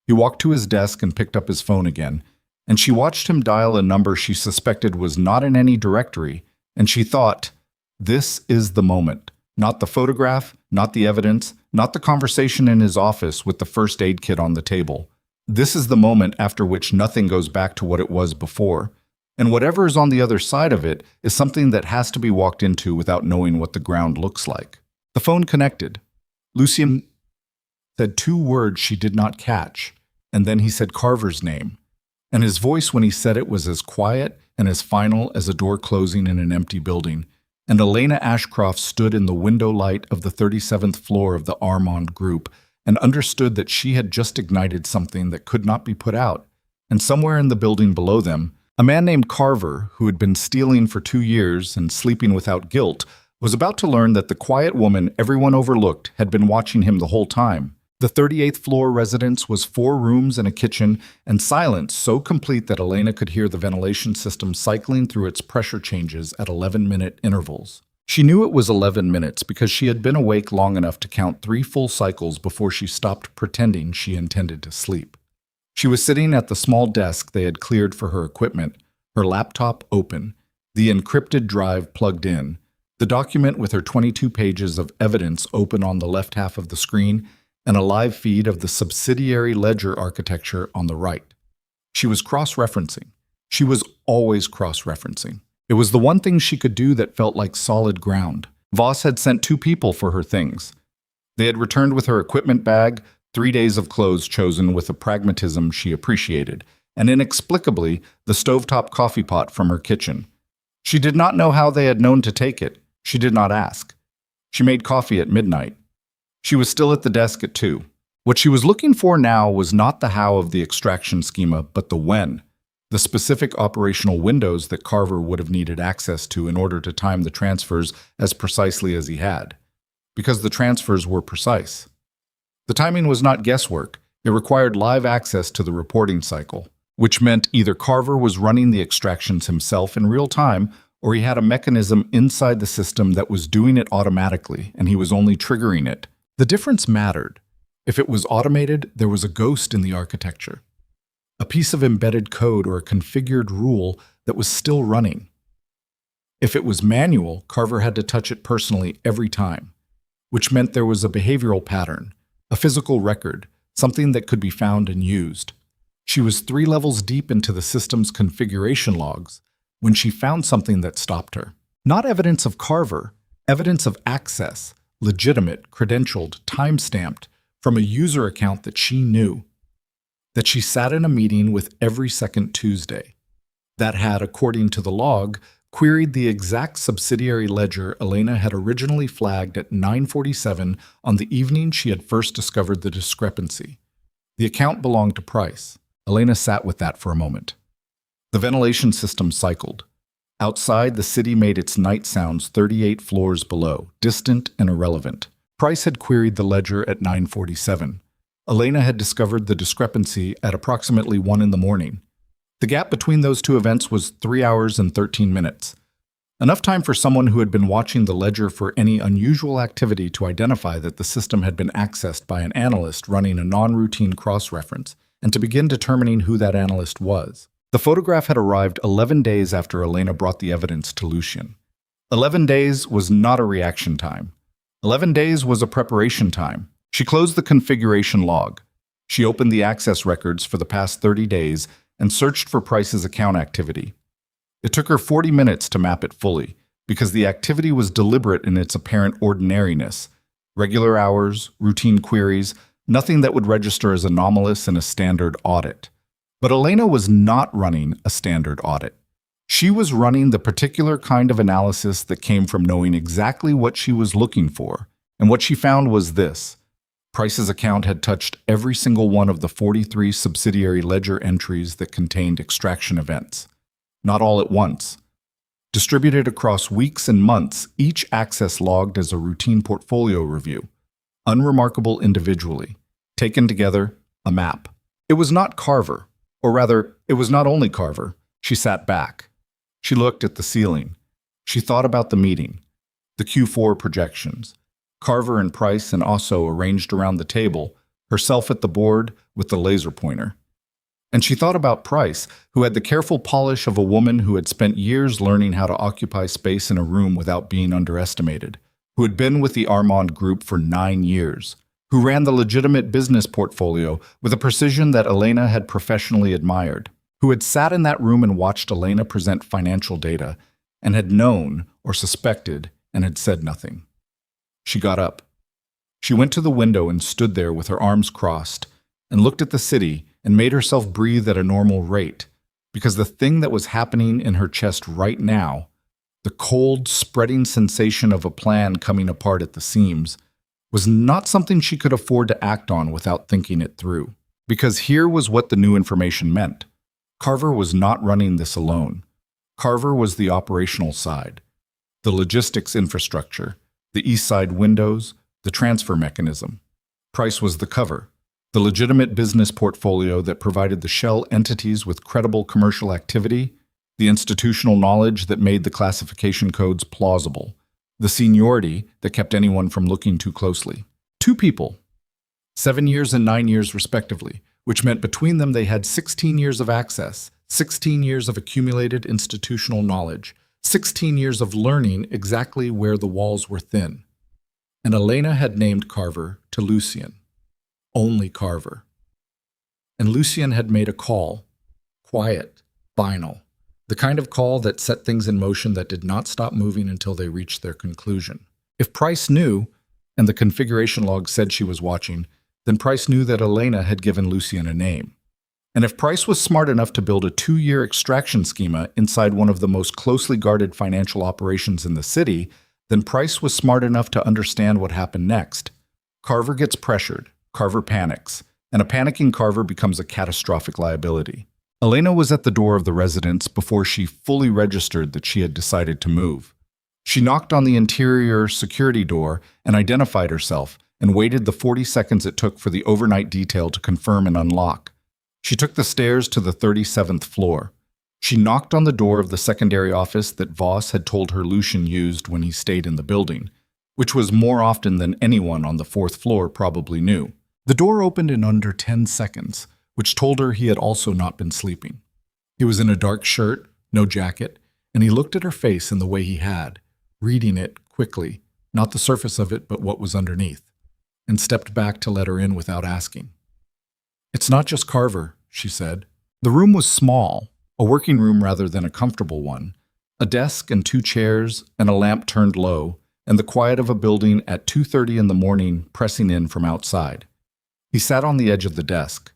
He walked to his desk and picked up his phone again, and she watched him dial a number she suspected was not in any directory, and she thought, this is the moment. Not the photograph, not the evidence, not the conversation in his office with the first aid kit on the table. This is the moment after which nothing goes back to what it was before. And whatever is on the other side of it is something that has to be walked into without knowing what the ground looks like. The phone connected. Lucien said 2 words she did not catch, and then he said Carver's name. And his voice when he said it was as quiet and as final as a door closing in an empty building. And Elena Ashcroft stood in the window light of the 37th floor of the Armand Group and understood that she had just ignited something that could not be put out. And somewhere in the building below them, a man named Carver, who had been stealing for 2 years and sleeping without guilt, was about to learn that the quiet woman everyone overlooked had been watching him the whole time. The 38th floor residence was 4 rooms and a kitchen, and silence so complete that Elena could hear the ventilation system cycling through its pressure changes at 11-minute intervals. She knew it was 11 minutes because she had been awake long enough to count 3 full cycles before she stopped pretending she intended to sleep. She was sitting at the small desk they had cleared for her equipment, her laptop open, the encrypted drive plugged in, the document with her 22 pages of evidence open on the left half of the screen, and a live feed of the subsidiary ledger architecture on the right. She was cross-referencing. She was always cross-referencing. It was the one thing she could do that felt like solid ground. Voss had sent 2 people for her things. They had returned with her equipment bag, 3 days of clothes chosen with a pragmatism she appreciated, and inexplicably, the stovetop coffee pot from her kitchen. She did not know how they had known to take it. She did not ask. She made coffee at midnight. She was still at the desk at 2. What she was looking for now was not the how of the extraction schema, but the when, the specific operational windows that Carver would have needed access to in order to time the transfers as precisely as he had, because the transfers were precise. The timing was not guesswork. It required live access to the reporting cycle, which meant either Carver was running the extractions himself in real time, or he had a mechanism inside the system that was doing it automatically, and he was only triggering it. The difference mattered. If it was automated, there was a ghost in the architecture, a piece of embedded code or a configured rule that was still running. If it was manual, Carver had to touch it personally every time, which meant there was a behavioral pattern, a physical record, something that could be found and used. She was 3 levels deep into the system's configuration logs when she found something that stopped her. Not evidence of Carver, evidence of access, legitimate, credentialed, time-stamped, from a user account that she knew, that she sat in a meeting with every second Tuesday, that had, according to the log, queried the exact subsidiary ledger Elena had originally flagged at 9:47 on the evening she had first discovered the discrepancy. The account belonged to Price. Elena sat with that for a moment. The ventilation system cycled. Outside, the city made its night sounds 38 floors below, distant and irrelevant. Price had queried the ledger at 9:47. Elena had discovered the discrepancy at approximately 1 in the morning. The gap between those 2 events was 3 hours and 13 minutes. Enough time for someone who had been watching the ledger for any unusual activity to identify that the system had been accessed by an analyst running a non-routine cross-reference, and to begin determining who that analyst was. The photograph had arrived 11 days after Elena brought the evidence to Lucien. 11 days was not a reaction time. 11 days was a preparation time. She closed the configuration log. She opened the access records for the past 30 days and searched for Price's account activity. It took her 40 minutes to map it fully, because the activity was deliberate in its apparent ordinariness. Regular hours, routine queries, nothing that would register as anomalous in a standard audit. But Elena was not running a standard audit. She was running the particular kind of analysis that came from knowing exactly what she was looking for, and what she found was this. Price's account had touched every single one of the 43 subsidiary ledger entries that contained extraction events. Not all at once. Distributed across weeks and months, each access logged as a routine portfolio review. Unremarkable individually. Taken together, a map. It was not Carver, or rather, it was not only Carver. She sat back. She looked at the ceiling. She thought about the meeting, the Q4 projections. Carver and Price and also arranged around the table, herself at the board with the laser pointer. And she thought about Price, who had the careful polish of a woman who had spent years learning how to occupy space in a room without being underestimated, who had been with the Armand Group for 9 years, who ran the legitimate business portfolio with a precision that Elena had professionally admired, who had sat in that room and watched Elena present financial data, and had known or suspected and had said nothing. She got up. She went to the window and stood there with her arms crossed, and looked at the city and made herself breathe at a normal rate, because the thing that was happening in her chest right now, the cold, spreading sensation of a plan coming apart at the seams, was not something she could afford to act on without thinking it through. Because here was what the new information meant. Carver was not running this alone. Carver was the operational side, the logistics infrastructure, the east side windows, the transfer mechanism. Price was the cover, the legitimate business portfolio that provided the shell entities with credible commercial activity, the institutional knowledge that made the classification codes plausible, the seniority that kept anyone from looking too closely. 2 people, 7 years and 9 years respectively, which meant between them they had 16 years of access, 16 years of accumulated institutional knowledge, 16 years of learning exactly where the walls were thin. And Elena had named Carver to Lucien. Only Carver. And Lucien had made a call. Quiet, final. The kind of call that set things in motion that did not stop moving until they reached their conclusion. If Price knew, and the configuration log said she was watching, then Price knew that Elena had given Lucien a name. And if Price was smart enough to build a 2-year extraction schema inside one of the most closely guarded financial operations in the city, then Price was smart enough to understand what happened next. Carver gets pressured, Carver panics, and a panicking Carver becomes a catastrophic liability. Elena was at the door of the residence before she fully registered that she had decided to move. She knocked on the interior security door and identified herself, and waited the 40 seconds it took for the overnight detail to confirm and unlock. She took the stairs to the 37th floor. She knocked on the door of the secondary office that Voss had told her Lucien used when he stayed in the building, which was more often than anyone on the 4th floor probably knew. The door opened in under 10 seconds, which told her he had also not been sleeping. He was in a dark shirt, no jacket, and he looked at her face in the way he had, reading it quickly, not the surface of it but what was underneath, and stepped back to let her in without asking. "It's not just Carver," she said. The room was small, a working room rather than a comfortable one, a desk and 2 chairs and a lamp turned low, and the quiet of a building at 2:30 in the morning pressing in from outside. He sat on the edge of the desk.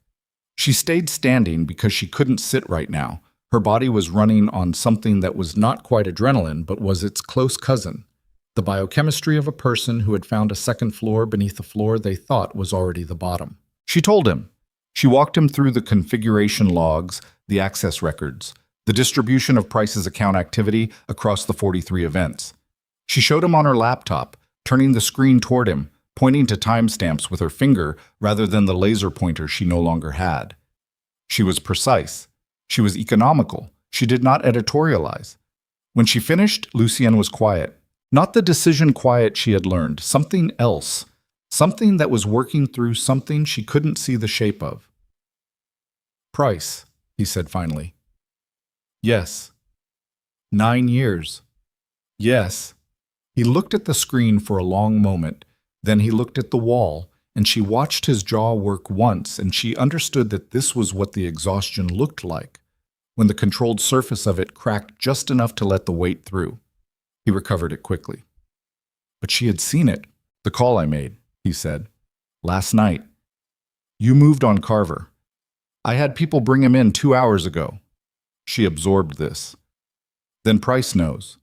She stayed standing because she couldn't sit right now. Her body was running on something that was not quite adrenaline but was its close cousin, the biochemistry of a person who had found a second floor beneath a floor they thought was already the bottom. She told him. She walked him through the configuration logs, the access records, the distribution of Price's account activity across the 43 events. She showed him on her laptop, turning the screen toward him, pointing to timestamps with her finger rather than the laser pointer she no longer had. She was precise. She was economical. She did not editorialize. When she finished, Lucien was quiet. Not the decision quiet she had learned, something else. Something that was working through something she couldn't see the shape of. "Price," he said finally. "Yes." 9 years. Yes. He looked at the screen for a long moment. Then he looked at the wall, and she watched his jaw work once, and she understood that this was what the exhaustion looked like, when the controlled surface of it cracked just enough to let the weight through. He recovered it quickly. But she had seen it. The call I made, he said. Last night. You moved on Carver. I had people bring him in 2 hours ago. She absorbed this. Then Price knows.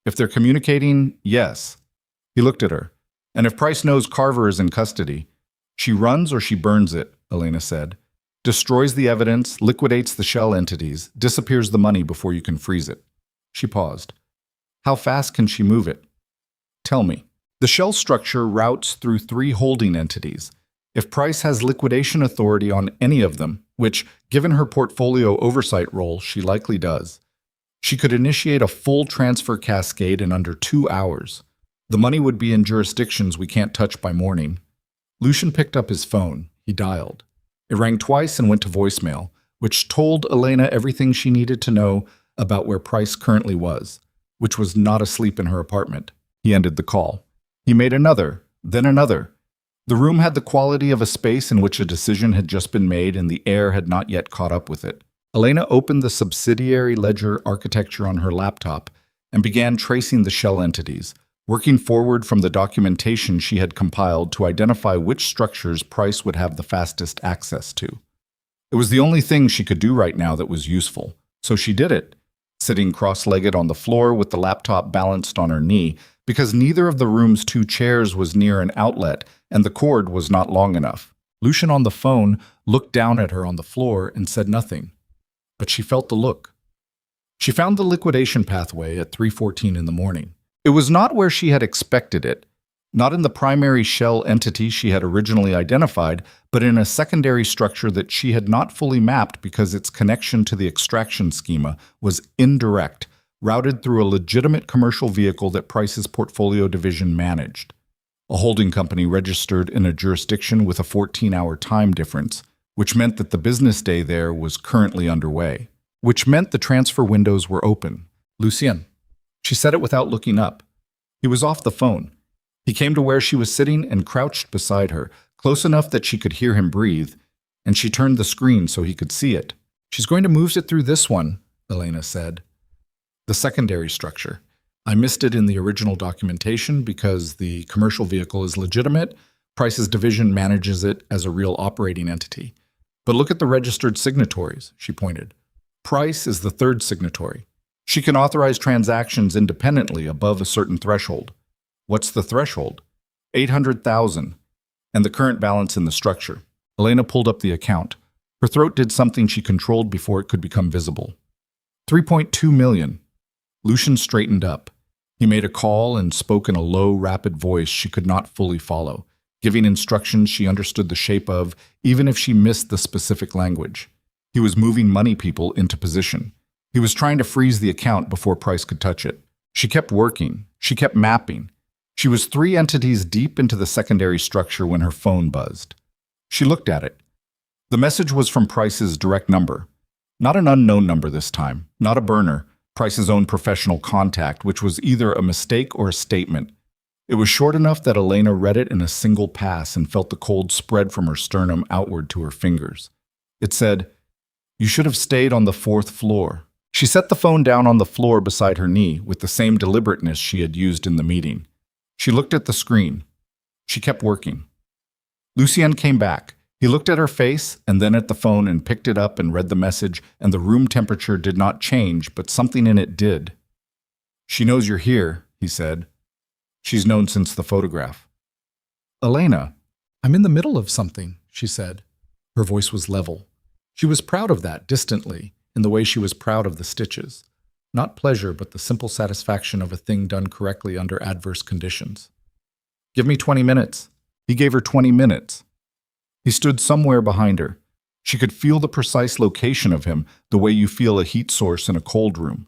If they're communicating, yes. He looked at her. And if Price knows Carver is in custody, she runs or she burns it, Elena said. Destroys the evidence, liquidates the shell entities, disappears the money before you can freeze it. She paused. How fast can she move it? Tell me. The shell structure routes through 3 holding entities. If Price has liquidation authority on any of them, which, given her portfolio oversight role, she likely does, she could initiate a full transfer cascade in under 2 hours. The money would be in jurisdictions we can't touch by morning. Lucian picked up his phone. He dialed. It rang twice and went to voicemail, which told Elena everything she needed to know about where Price currently was, which was not asleep in her apartment. He ended the call. He made another, then another. The room had the quality of a space in which a decision had just been made and the air had not yet caught up with it. Elena opened the subsidiary ledger architecture on her laptop and began tracing the shell entities, working forward from the documentation she had compiled to identify which structures Price would have the fastest access to. It was the only thing she could do right now that was useful, so she did it, sitting cross-legged on the floor with the laptop balanced on her knee, because neither of the room's 2 chairs was near an outlet and the cord was not long enough. Lucian on the phone looked down at her on the floor and said nothing, but she felt the look. She found the liquidation pathway at 3:14 in the morning. It was not where she had expected it, not in the primary shell entity she had originally identified, but in a secondary structure that she had not fully mapped because its connection to the extraction schema was indirect, routed through a legitimate commercial vehicle that Price's portfolio division managed. A holding company registered in a jurisdiction with a 14-hour time difference, which meant that the business day there was currently underway, which meant the transfer windows were open. Lucien. She said it without looking up. He was off the phone. He came to where she was sitting and crouched beside her, close enough that she could hear him breathe, and she turned the screen so he could see it. She's going to move it through this one, Elena said. The secondary structure. I missed it in the original documentation because the commercial vehicle is legitimate. Price's division manages it as a real operating entity. But look at the registered signatories, she pointed. Price is the 3rd signatory. She can authorize transactions independently above a certain threshold. What's the threshold? 800,000, and the current balance in the structure. Elena pulled up the account. Her throat did something she controlled before it could become visible. 3.2 million. Lucian straightened up. He made a call and spoke in a low, rapid voice she could not fully follow, giving instructions she understood the shape of, even if she missed the specific language. He was moving money people into position. He was trying to freeze the account before Price could touch it. She kept working. She kept mapping. She was 3 entities deep into the secondary structure when her phone buzzed. She looked at it. The message was from Price's direct number. Not an unknown number this time, not a burner, Price's own professional contact, which was either a mistake or a statement. It was short enough that Elena read it in a single pass and felt the cold spread from her sternum outward to her fingers. It said, "You should have stayed on the 4th floor." She set the phone down on the floor beside her knee with the same deliberateness she had used in the meeting. She looked at the screen. She kept working. Lucien came back. He looked at her face and then at the phone and picked it up and read the message, and the room temperature did not change, but something in it did. "She knows you're here," he said. "She's known since the photograph." "Elena, I'm in the middle of something," she said. Her voice was level. She was proud of that, distantly, in the way she was proud of the stitches. Not pleasure, but the simple satisfaction of a thing done correctly under adverse conditions. "Give me 20 minutes. He gave her 20 minutes. He stood somewhere behind her. She could feel the precise location of him, the way you feel a heat source in a cold room.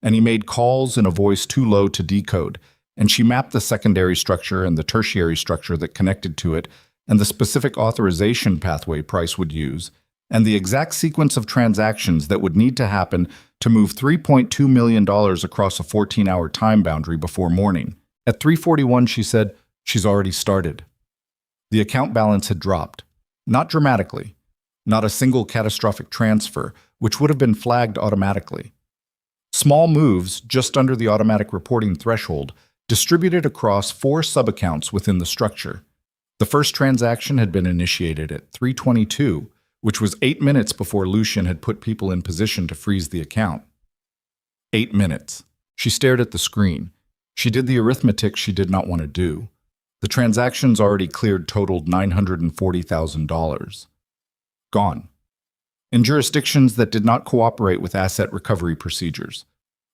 And he made calls in a voice too low to decode, and she mapped the secondary structure and the tertiary structure that connected to it, and the specific authorization pathway Price would use, and the exact sequence of transactions that would need to happen to move $3.2 million across a 14-hour time boundary before morning. At 3:41, she said, "She's already started." The account balance had dropped. Not dramatically. Not a single catastrophic transfer, which would have been flagged automatically. Small moves, just under the automatic reporting threshold, distributed across 4 sub-accounts within the structure. The first transaction had been initiated at 3:22, which was 8 minutes before Lucian had put people in position to freeze the account. 8 minutes. She stared at the screen. She did the arithmetic she did not want to do. The transactions already cleared totaled $940,000. Gone. In jurisdictions that did not cooperate with asset recovery procedures.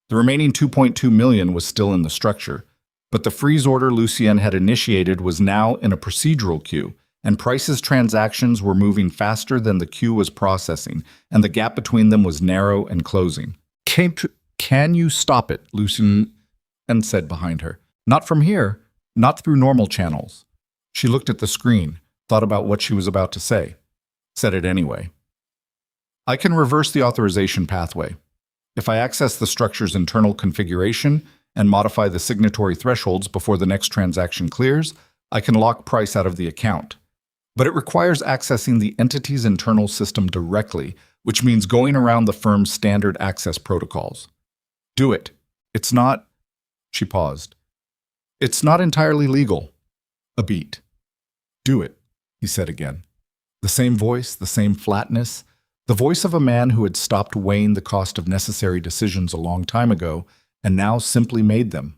The remaining $2.2 million was still in the structure, but the freeze order Lucien had initiated was now in a procedural queue, and Price's transactions were moving faster than the queue was processing, and the gap between them was narrow and closing. Can you stop it, Lucien said behind her. Not from here, not through normal channels. She looked at the screen, thought about what she was about to say. Said it anyway. I can reverse the authorization pathway. If I access the structure's internal configuration and modify the signatory thresholds before the next transaction clears, I can lock Price out of the account. But it requires accessing the entity's internal system directly, which means going around the firm's standard access protocols. Do it. It's not... She paused. It's not entirely legal. A beat. Do it, he said again. The same voice, the same flatness, the voice of a man who had stopped weighing the cost of necessary decisions a long time ago and now simply made them.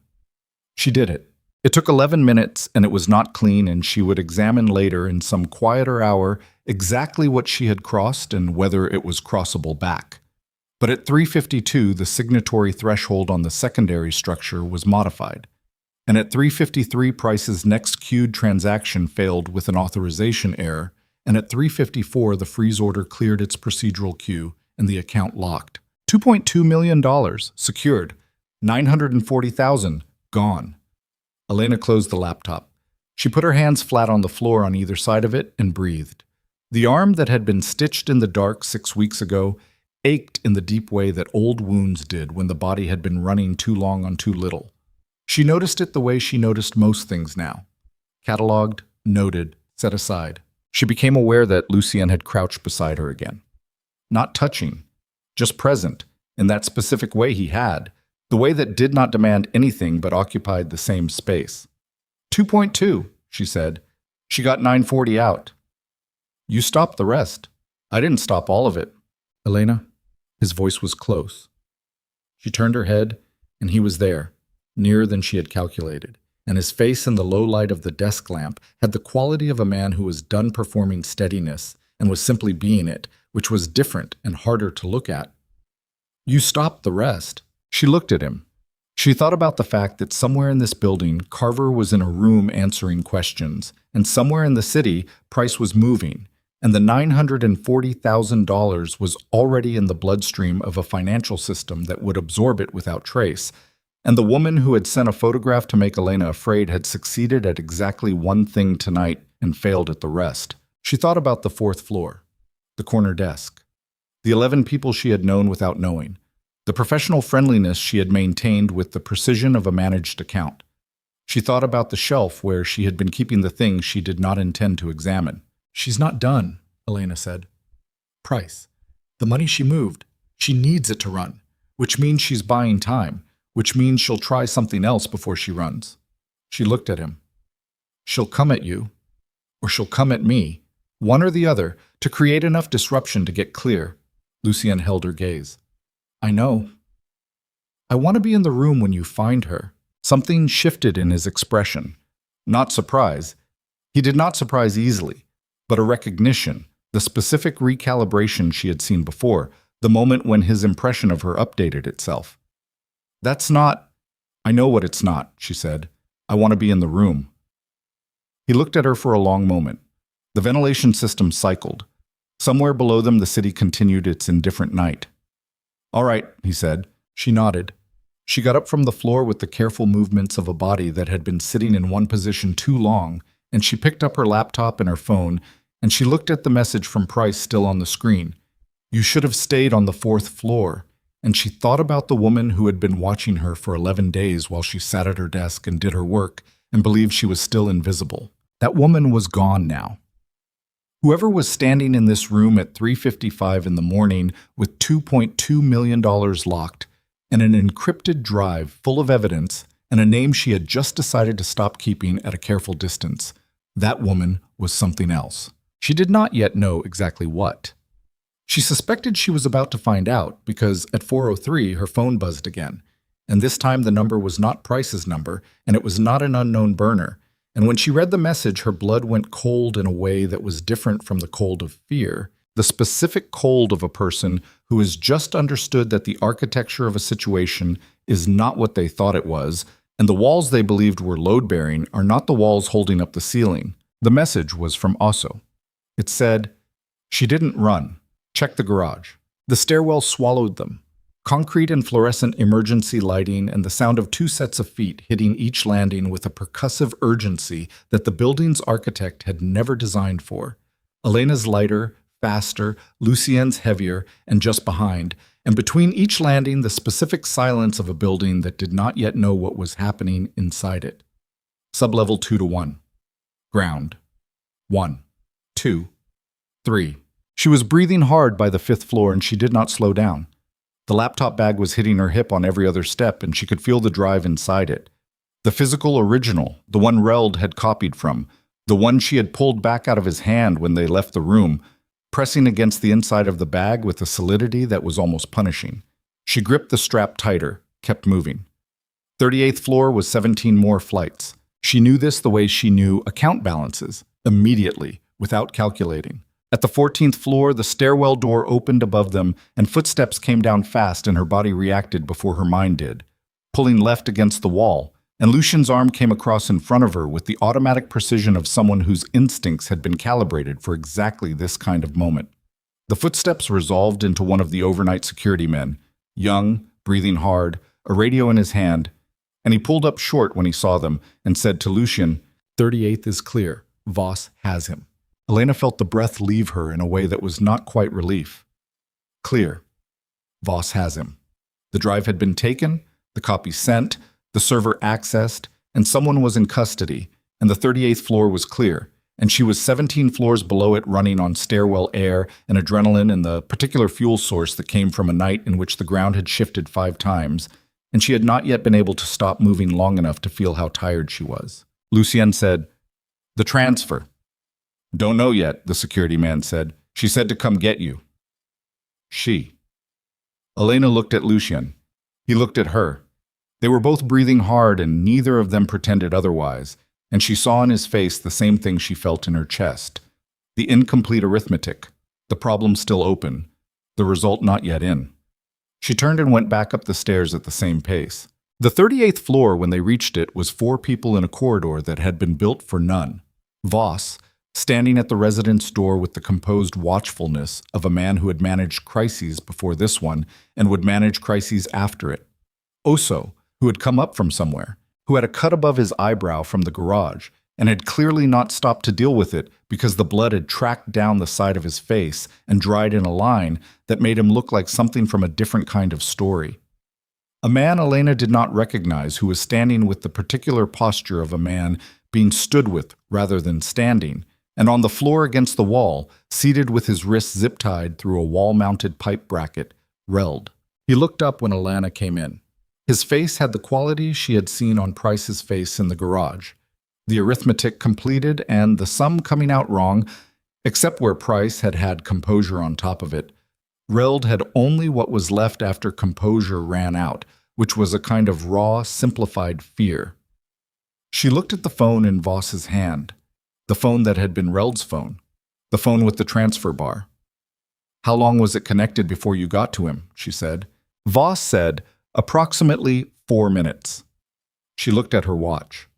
She did it. It took 11 minutes and it was not clean, and she would examine later in some quieter hour exactly what she had crossed and whether it was crossable back. But at 3:52, the signatory threshold on the secondary structure was modified. And at 3:53, Price's next queued transaction failed with an authorization error, and at 3:54, the freeze order cleared its procedural queue and the account locked. $2.2 million secured. $940,000 gone. Elena closed the laptop. She put her hands flat on the floor on either side of it and breathed. The arm that had been stitched in the dark 6 weeks ago ached in the deep way that old wounds did when the body had been running too long on too little. She noticed it the way she noticed most things now. Catalogued, noted, set aside. She became aware that Lucien had crouched beside her again. Not touching, just present, in that specific way he had, the way that did not demand anything but occupied the same space. 2.2, she said. She got 940 out. You stopped the rest. I didn't stop all of it. Elena? His voice was close. She turned her head, and he was there, nearer than she had calculated, and his face in the low light of the desk lamp had the quality of a man who was done performing steadiness and was simply being it, which was different and harder to look at. You stopped the rest. She looked at him. She thought about the fact that somewhere in this building, Carver was in a room answering questions, and somewhere in the city, Price was moving, and the $940,000 was already in the bloodstream of a financial system that would absorb it without trace. And the woman who had sent a photograph to make Elena afraid had succeeded at exactly one thing tonight and failed at the rest. She thought about the 4th floor, the corner desk, the 11 people she had known without knowing, the professional friendliness she had maintained with the precision of a managed account. She thought about the shelf where she had been keeping the things she did not intend to examine. She's not done, Elena said. Price. The money she moved. She needs it to run, which means she's buying time, which means she'll try something else before she runs. She looked at him. She'll come at you, or she'll come at me, one or the other, to create enough disruption to get clear. Lucien held her gaze. I know. I want to be in the room when you find her. Something shifted in his expression. Not surprise. He did not surprise easily, but a recognition, the specific recalibration she had seen before, the moment when his impression of her updated itself. That's not... I know what it's not, she said. I want to be in the room. He looked at her for a long moment. The ventilation system cycled. Somewhere below them, the city continued its indifferent night. All right, he said. She nodded. She got up from the floor with the careful movements of a body that had been sitting in one position too long, and she picked up her laptop and her phone, and she looked at the message from Price still on the screen. You should have stayed on the 4th floor. and she thought about the woman who had been watching her for 11 days while she sat at her desk and did her work and believed she was still invisible. That woman was gone now. Whoever was standing in this room at 3:55 in the morning with $2.2 million locked and an encrypted drive full of evidence and a name she had just decided to stop keeping at a careful distance, that woman was something else. She did not yet know exactly what. She suspected she was about to find out because at 4:03 her phone buzzed again, and this time the number was not Price's number and it was not an unknown burner. And when she read the message, her blood went cold in a way that was different from the cold of fear, the specific cold of a person who has just understood that the architecture of a situation is not what they thought it was, and the walls they believed were load-bearing are not the walls holding up the ceiling. The message was from Oso. It said, "She didn't run. Check the garage." The stairwell swallowed them. Concrete and fluorescent emergency lighting and the sound of 2 sets of feet hitting each landing with a percussive urgency that the building's architect had never designed for. Elena's lighter, faster, Lucien's heavier, and just behind, and between each landing the specific silence of a building that did not yet know what was happening inside it. Sublevel 2 to 1. Ground. 1, 2, 3. She was breathing hard by the 5th floor and she did not slow down. The laptop bag was hitting her hip on every other step and she could feel the drive inside it. The physical original, the one Reld had copied from, the one she had pulled back out of his hand when they left the room, pressing against the inside of the bag with a solidity that was almost punishing. She gripped the strap tighter, kept moving. 38th floor was 17 more flights. She knew this the way she knew account balances, immediately, without calculating. At the 14th floor, the stairwell door opened above them, and footsteps came down fast, and her body reacted before her mind did, pulling left against the wall, and Lucien's arm came across in front of her with the automatic precision of someone whose instincts had been calibrated for exactly this kind of moment. The footsteps resolved into one of the overnight security men, young, breathing hard, a radio in his hand, and he pulled up short when he saw them and said to Lucien, "38th is clear. Voss has him." Elena felt the breath leave her in a way that was not quite relief. Clear. Voss has him. The drive had been taken, the copy sent, the server accessed, and someone was in custody, and the 38th floor was clear, and she was 17 floors below it running on stairwell air and adrenaline and the particular fuel source that came from a night in which the ground had shifted 5 times, and she had not yet been able to stop moving long enough to feel how tired she was. Lucien said, "The transfer." "Don't know yet," the security man said. "She said to come get you." She. Elena looked at Lucien. He looked at her. They were both breathing hard and neither of them pretended otherwise, and she saw in his face the same thing she felt in her chest. The incomplete arithmetic, the problem still open, the result not yet in. She turned and went back up the stairs at the same pace. The 38th floor, when they reached it, was 4 people in a corridor that had been built for none. Voss, standing at the residence door with the composed watchfulness of a man who had managed crises before this one and would manage crises after it. Oso, who had come up from somewhere, who had a cut above his eyebrow from the garage and had clearly not stopped to deal with it because the blood had tracked down the side of his face and dried in a line that made him look like something from a different kind of story. A man Elena did not recognize who was standing with the particular posture of a man being stood with rather than standing, and on the floor against the wall, seated with his wrists zip-tied through a wall-mounted pipe bracket, Reld. He looked up when Elena came in. His face had the quality she had seen on Price's face in the garage. The arithmetic completed and the sum coming out wrong, except where Price had had composure on top of it. Reld had only what was left after composure ran out, which was a kind of raw, simplified fear. She looked at the phone in Voss's hand, the phone that had been Reld's phone, the phone with the transfer bar. "How long was it connected before you got to him?" she said. Voss said, "Approximately 4 minutes." She looked at her watch.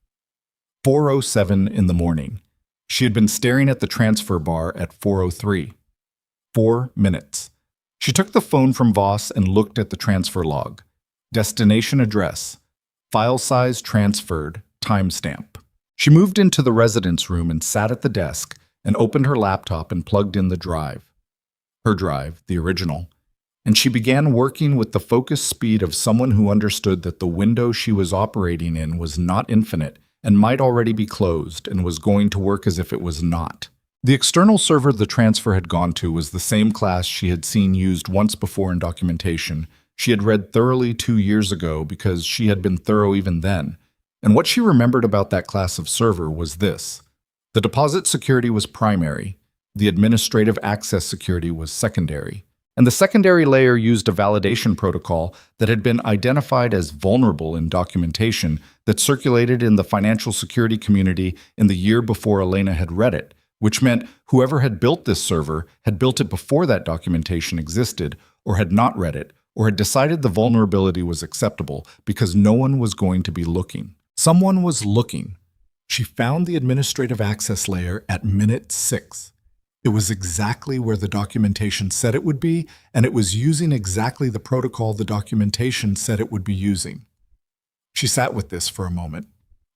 4:07 in the morning. She had been staring at the transfer bar at 4:03. 4 minutes. She took the phone from Voss and looked at the transfer log. Destination address. File size transferred. Timestamp. She moved into the residence room and sat at the desk and opened her laptop and plugged in the drive. Her drive, the original. and she began working with the focused speed of someone who understood that the window she was operating in was not infinite and might already be closed and was going to work as if it was not. The external server the transfer had gone to was the same class she had seen used once before in documentation. She had read thoroughly 2 years ago because she had been thorough even then. And what she remembered about that class of server was this. The deposit security was primary, the administrative access security was secondary, and the secondary layer used a validation protocol that had been identified as vulnerable in documentation that circulated in the financial security community in the year before Elena had read it, which meant whoever had built this server had built it before that documentation existed, or had not read it, or had decided the vulnerability was acceptable because no one was going to be looking. Someone was looking. She found the administrative access layer at minute 6. It was exactly where the documentation said it would be, and it was using exactly the protocol the documentation said it would be using. She sat with this for a moment.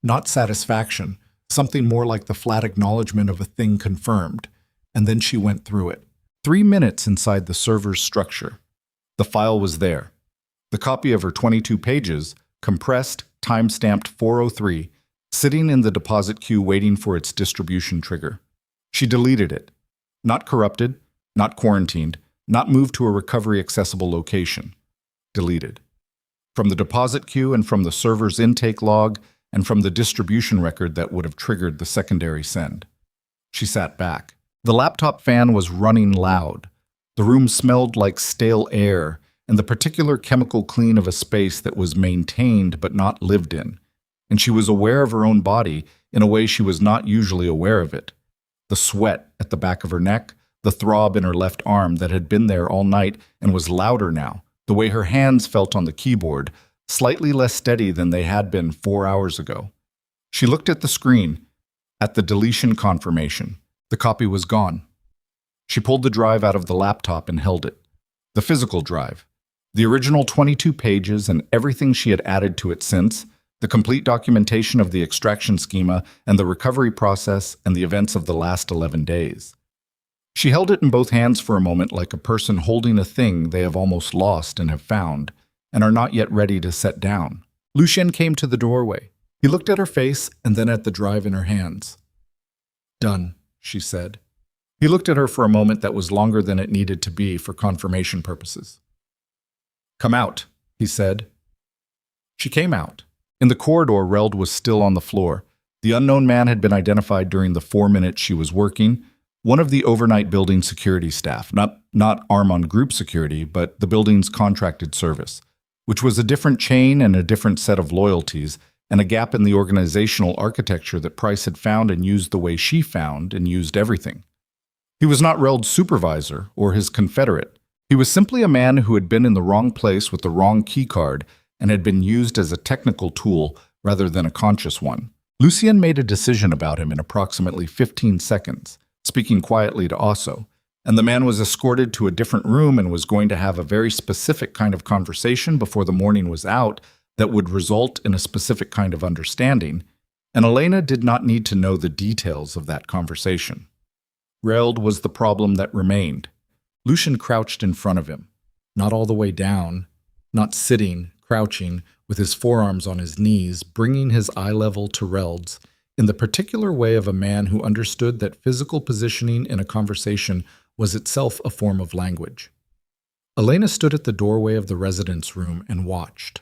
Not satisfaction, something more like the flat acknowledgement of a thing confirmed, and then she went through it. 3 minutes inside the server's structure. The file was there. The copy of her 22 pages, compressed, time-stamped 403, sitting in the deposit queue waiting for its distribution trigger. She deleted it. Not corrupted, not quarantined, not moved to a recovery-accessible location. Deleted. From the deposit queue and from the server's intake log and from the distribution record that would have triggered the secondary send. She sat back. The laptop fan was running loud. The room smelled like stale air and the particular chemical clean of a space that was maintained but not lived in. And she was aware of her own body in a way she was not usually aware of it. The sweat at the back of her neck, the throb in her left arm that had been there all night and was louder now, the way her hands felt on the keyboard, slightly less steady than they had been 4 hours ago. She looked at the screen, at the deletion confirmation. The copy was gone. She pulled the drive out of the laptop and held it. The physical drive. The original 22 pages and everything she had added to it since, the complete documentation of the extraction schema and the recovery process and the events of the last 11 days. She held it in both hands for a moment like a person holding a thing they have almost lost and have found, and are not yet ready to set down. Lucien came to the doorway. He looked at her face and then at the drive in her hands. "Done," she said. He looked at her for a moment that was longer than it needed to be for confirmation purposes. "Come out," he said. She came out. In the corridor, Reld was still on the floor. The unknown man had been identified during the 4 minutes she was working, one of the overnight building security staff, not Armand Group Security, but the building's contracted service, which was a different chain and a different set of loyalties, and a gap in the organizational architecture that Price had found and used the way she found and used everything. He was not Reld's supervisor or his confederate. He was simply a man who had been in the wrong place with the wrong keycard and had been used as a technical tool rather than a conscious one. Lucien made a decision about him in approximately 15 seconds, speaking quietly to Osso, and the man was escorted to a different room and was going to have a very specific kind of conversation before the morning was out that would result in a specific kind of understanding, and Elena did not need to know the details of that conversation. Reld was the problem that remained. Lucien crouched in front of him, not all the way down, not sitting, crouching, with his forearms on his knees, bringing his eye level to Reld's, in the particular way of a man who understood that physical positioning in a conversation was itself a form of language. Elena stood at the doorway of the residence room and watched.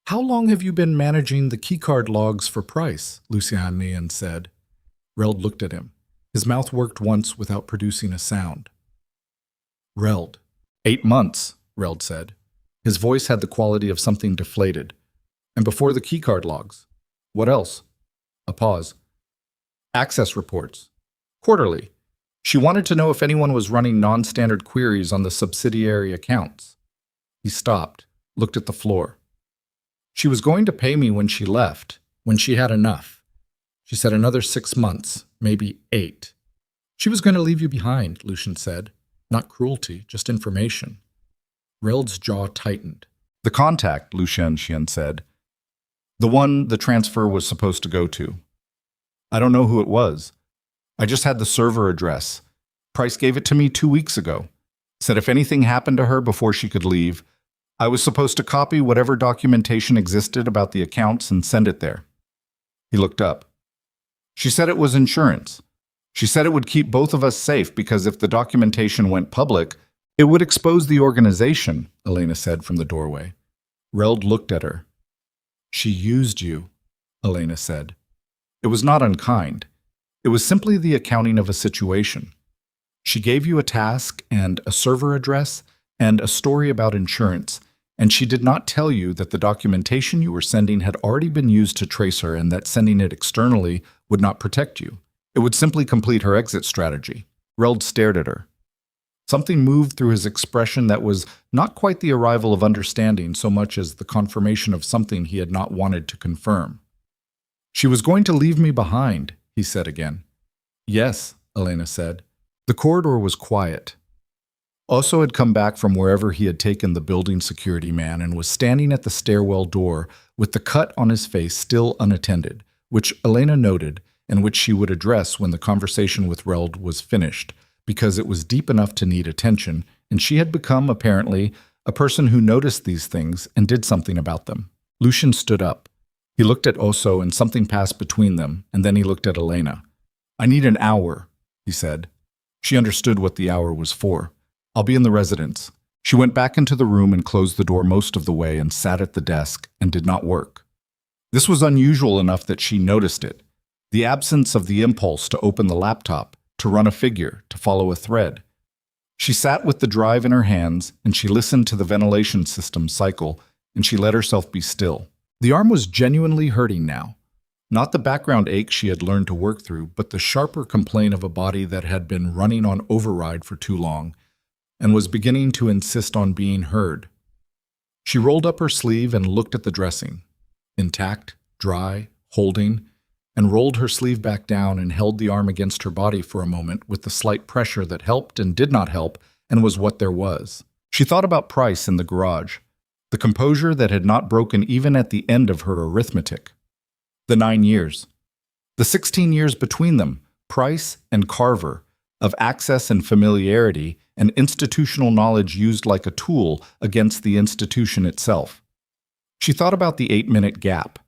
"How long have you been managing the keycard logs for Price?" Lucien Nian said. Reld looked at him. His mouth worked once without producing a sound. "Reld." 8 months, Reld said. His voice had the quality of something deflated. "And before the keycard logs, what else?" A pause. "Access reports. Quarterly. She wanted to know if anyone was running non-standard queries on the subsidiary accounts." He stopped, looked at the floor. "She was going to pay me when she left, when she had enough. She said another 6 months, maybe 8. She was going to leave you behind," Lucien said. "Not cruelty, just information." Reld's jaw tightened. "The contact," Lucien Xian said. "The one the transfer was supposed to go to. I don't know who it was. I just had the server address. Price gave it to me 2 weeks ago. Said if anything happened to her before she could leave, I was supposed to copy whatever documentation existed about the accounts and send it there. He looked up. She said it was insurance. She said it would keep both of us safe because if the documentation went public, it would expose the organization, Elena said from the doorway. Reld looked at her. She used you, Elena said. It was not unkind. It was simply the accounting of a situation. She gave you a task and a server address and a story about insurance, and she did not tell you that the documentation you were sending had already been used to trace her and that sending it externally would not protect you. It would simply complete her exit strategy. Reld stared at her. Something moved through his expression that was not quite the arrival of understanding so much as the confirmation of something he had not wanted to confirm. She was going to leave me behind, he said again. Yes, Elena said. The corridor was quiet. Oso had come back from wherever he had taken the building security man and was standing at the stairwell door with the cut on his face still unattended, which Elena noted and which she would address when the conversation with Reld was finished, because it was deep enough to need attention, and she had become, apparently, a person who noticed these things and did something about them. Lucian stood up. He looked at Oso and something passed between them, and then he looked at Elena. I need an hour, he said. She understood what the hour was for. I'll be in the residence. She went back into the room and closed the door most of the way and sat at the desk and did not work. This was unusual enough that she noticed it. The absence of the impulse to open the laptop, to run a figure, to follow a thread. She sat with the drive in her hands and she listened to the ventilation system cycle and she let herself be still. The arm was genuinely hurting now. Not the background ache she had learned to work through, but the sharper complaint of a body that had been running on override for too long and was beginning to insist on being heard. She rolled up her sleeve and looked at the dressing. Intact, dry, holding, and rolled her sleeve back down and held the arm against her body for a moment with the slight pressure that helped and did not help and was what there was. She thought about Price in the garage, the composure that had not broken even at the end of her arithmetic. The 9 years. The 16 years between them, Price and Carver, of access and familiarity and institutional knowledge used like a tool against the institution itself. She thought about the 8-minute gap,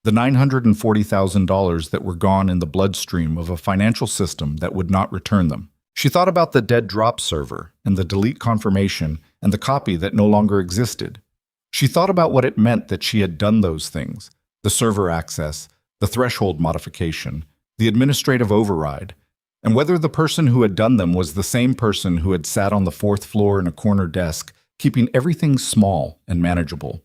the $940,000 that were gone in the bloodstream of a financial system that would not return them. She thought about the dead drop server and the delete confirmation and the copy that no longer existed. She thought about what it meant that she had done those things, the server access, the threshold modification, the administrative override, and whether the person who had done them was the same person who had sat on the 4th floor in a corner desk, keeping everything small and manageable,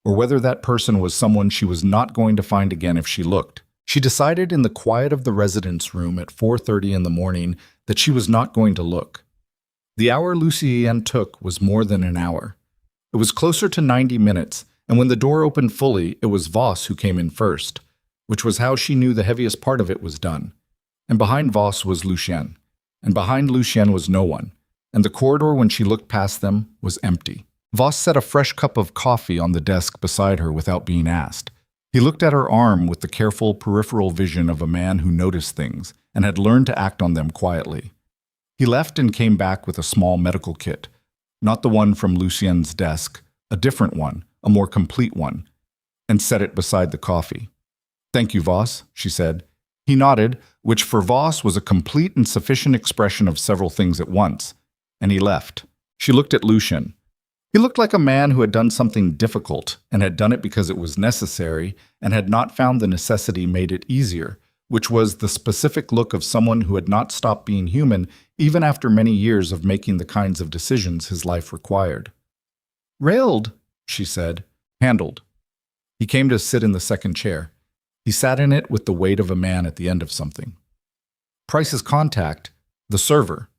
or whether that person was someone she was not going to find again if she looked. She decided in the quiet of the residence room at 4:30 in the morning that she was not going to look. The hour Lucien took was more than an hour. It was closer to 90 minutes, and when the door opened fully, it was Voss who came in first, which was how she knew the heaviest part of it was done. And behind Voss was Lucien, and behind Lucien was no one, and the corridor when she looked past them was empty. Voss set a fresh cup of coffee on the desk beside her without being asked. He looked at her arm with the careful peripheral vision of a man who noticed things and had learned to act on them quietly. He left and came back with a small medical kit, not the one from Lucien's desk, a different one, a more complete one, and set it beside the coffee. "Thank you, Voss," she said. He nodded, which for Voss was a complete and sufficient expression of several things at once, and he left. She looked at Lucien. He looked like a man who had done something difficult and had done it because it was necessary and had not found the necessity made it easier, which was the specific look of someone who had not stopped being human even after many years of making the kinds of decisions his life required. "Railed," she said. "Handled." He came to sit in the second chair. He sat in it with the weight of a man at the end of something. Price's contact, the server.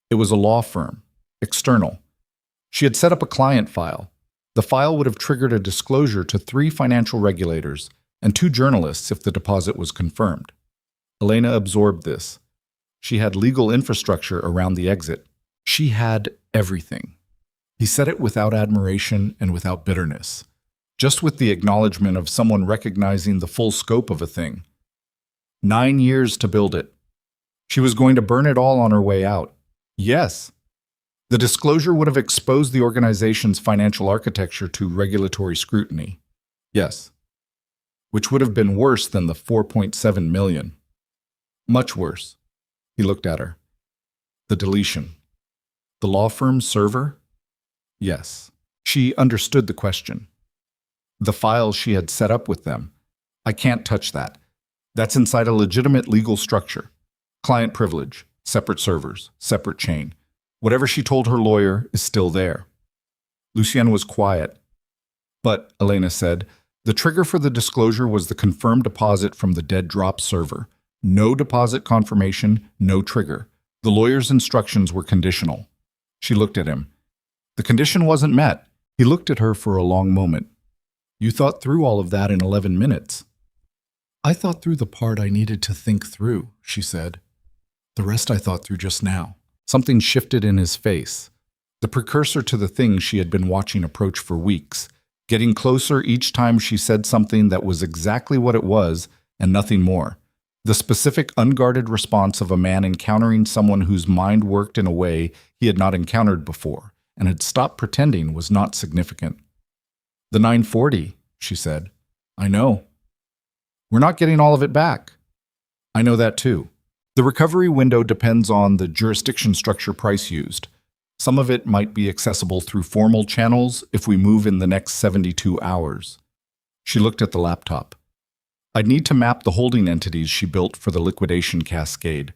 It was a law firm, external. She had set up a client file. The file would have triggered a disclosure to 3 financial regulators and 2 journalists if the deposit was confirmed. Elena absorbed this. She had legal infrastructure around the exit. She had everything. He said it without admiration and without bitterness, just with the acknowledgement of someone recognizing the full scope of a thing. 9 years to build it. She was going to burn it all on her way out. Yes. The disclosure would have exposed the organization's financial architecture to regulatory scrutiny. Yes. Which would have been worse than the 4.7 million. Much worse. He looked at her. The deletion. The law firm's server? Yes. She understood the question. The files she had set up with them. I can't touch that. That's inside a legitimate legal structure. Client privilege, separate servers, separate chain. Whatever she told her lawyer is still there. Lucienne was quiet. But, Elena said, the trigger for the disclosure was the confirmed deposit from the dead drop server. No deposit confirmation, no trigger. The lawyer's instructions were conditional. She looked at him. The condition wasn't met. He looked at her for a long moment. You thought through all of that in 11 minutes. I thought through the part I needed to think through, she said. The rest I thought through just now. Something shifted in his face. The precursor to the thing she had been watching approach for weeks, getting closer each time she said something that was exactly what it was and nothing more. The specific unguarded response of a man encountering someone whose mind worked in a way he had not encountered before and had stopped pretending was not significant. The 940, she said. I know. We're not getting all of it back. I know that too. The recovery window depends on the jurisdiction structure price used. Some of it might be accessible through formal channels if we move in the next 72 hours. She looked at the laptop. I'd need to map the holding entities she built for the liquidation cascade.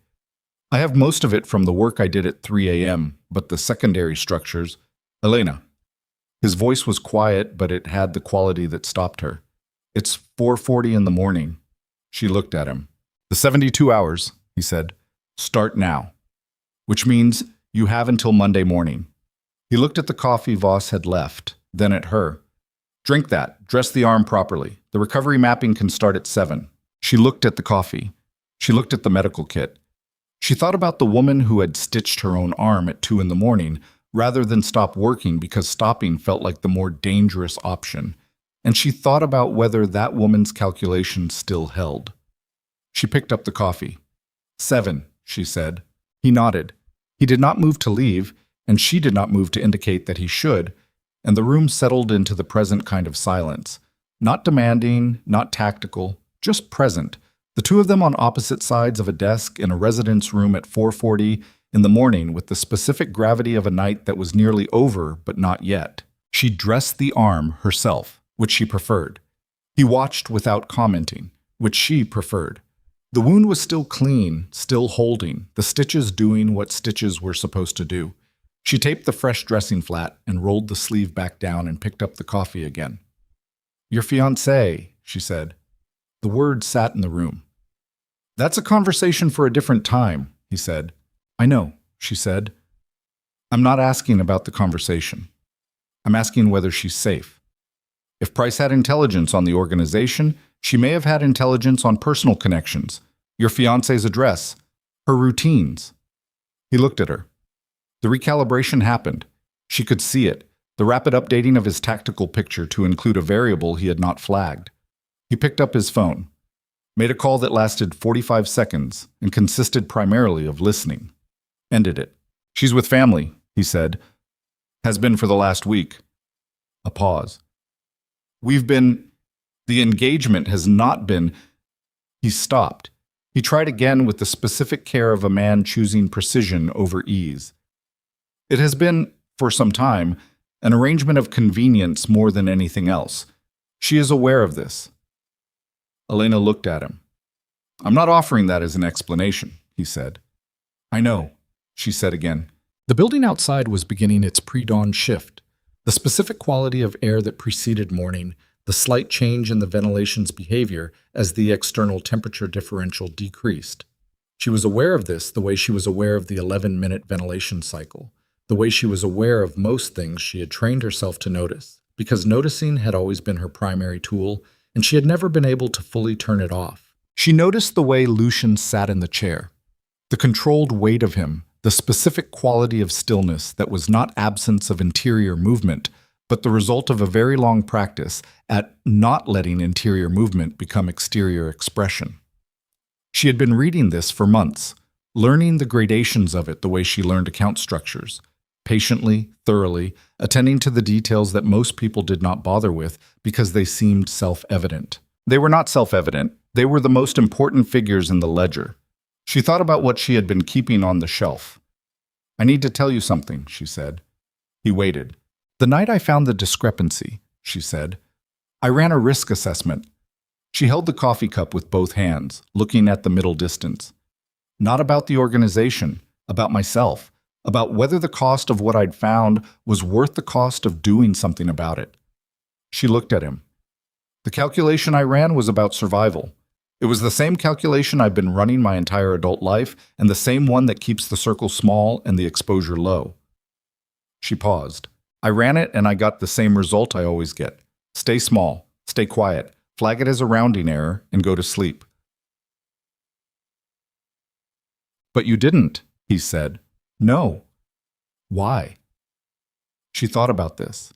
I have most of it from the work I did at 3 a.m., but the secondary structures… Elena. His voice was quiet, but it had the quality that stopped her. It's 4:40 in the morning. She looked at him. The 72 hours, he said, start now. Which means you have until Monday morning. He looked at the coffee Voss had left, then at her. Drink that. Dress the arm properly. The recovery mapping can start at 7. She looked at the coffee. She looked at the medical kit. She thought about the woman who had stitched her own arm at 2 in the morning, rather than stop working because stopping felt like the more dangerous option. And she thought about whether that woman's calculations still held. She picked up the coffee. 7, she said. He nodded. He did not move to leave, and she did not move to indicate that he should, and the room settled into the present kind of silence. Not demanding, not tactical, just present. The two of them on opposite sides of a desk in a residence room at 4:40 in the morning with the specific gravity of a night that was nearly over but not yet. She dressed the arm herself, which she preferred. He watched without commenting, which she preferred. The wound was still clean, still holding, the stitches doing what stitches were supposed to do. She taped the fresh dressing flat and rolled the sleeve back down and picked up the coffee again. Your fiancé, she said. The word sat in the room. That's a conversation for a different time, he said. I know, she said. I'm not asking about the conversation. I'm asking whether she's safe. If Price had intelligence on the organization, she may have had intelligence on personal connections, your fiancé's address, her routines. He looked at her. The recalibration happened. She could see it, the rapid updating of his tactical picture to include a variable he had not flagged. He picked up his phone, made a call that lasted 45 seconds and consisted primarily of listening. Ended it. She's with family, he said. Has been for the last week. A pause. The engagement has not been… He stopped. He tried again with the specific care of a man choosing precision over ease. It has been, for some time, an arrangement of convenience more than anything else. She is aware of this. Elena looked at him. I'm not offering that as an explanation, he said. I know, she said again. The building outside was beginning its pre-dawn shift. The specific quality of air that preceded morning, the slight change in the ventilation's behavior as the external temperature differential decreased. She was aware of this the way she was aware of the 11-minute ventilation cycle, the way she was aware of most things she had trained herself to notice, because noticing had always been her primary tool, and she had never been able to fully turn it off. She noticed the way Lucian sat in the chair, the controlled weight of him, the specific quality of stillness that was not absence of interior movement, but the result of a very long practice at not letting interior movement become exterior expression. She had been reading this for months, learning the gradations of it the way she learned account structures, patiently, thoroughly, attending to the details that most people did not bother with because they seemed self-evident. They were not self-evident. They were the most important figures in the ledger. She thought about what she had been keeping on the shelf. "I need to tell you something," she said. He waited. "The night I found the discrepancy," she said, "I ran a risk assessment." She held the coffee cup with both hands, looking at the middle distance. "Not about the organization, about myself, about whether the cost of what I'd found was worth the cost of doing something about it." She looked at him. "The calculation I ran was about survival. It was the same calculation I've been running my entire adult life, and the same one that keeps the circle small and the exposure low." She paused. "I ran it and I got the same result I always get. Stay small, stay quiet, flag it as a rounding error, and go to sleep." "But you didn't," he said. "No." "Why?" She thought about this.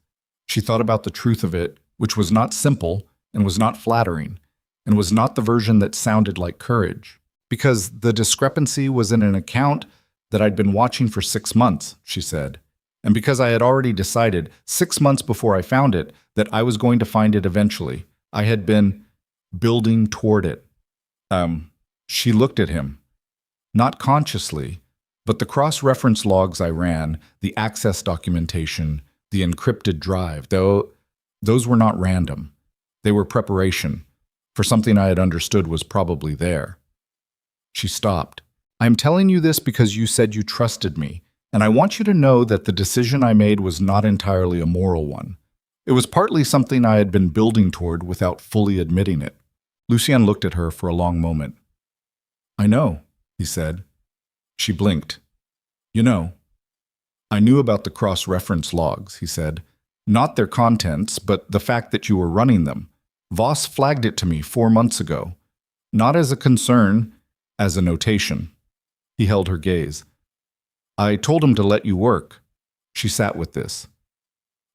She thought about the truth of it, which was not simple and was not flattering, and was not the version that sounded like courage. "Because the discrepancy was in an account that I'd been watching for 6 months, she said. "And because I had already decided, 6 months before I found it, that I was going to find it eventually. I had been building toward it." She looked at him. "Not consciously, but the cross-reference logs I ran, the access documentation, the encrypted drive, though, those were not random. They were preparation for something I had understood was probably there." She stopped. "I am telling you this because you said you trusted me, and I want you to know that the decision I made was not entirely a moral one. It was partly something I had been building toward without fully admitting it." Lucien looked at her for a long moment. "I know," he said. She blinked. "You know, I knew about the cross-reference logs," he said. "Not their contents, but the fact that you were running them. Voss flagged it to me 4 months ago. Not as a concern, as a notation." He held her gaze. "I told him to let you work." She sat with this.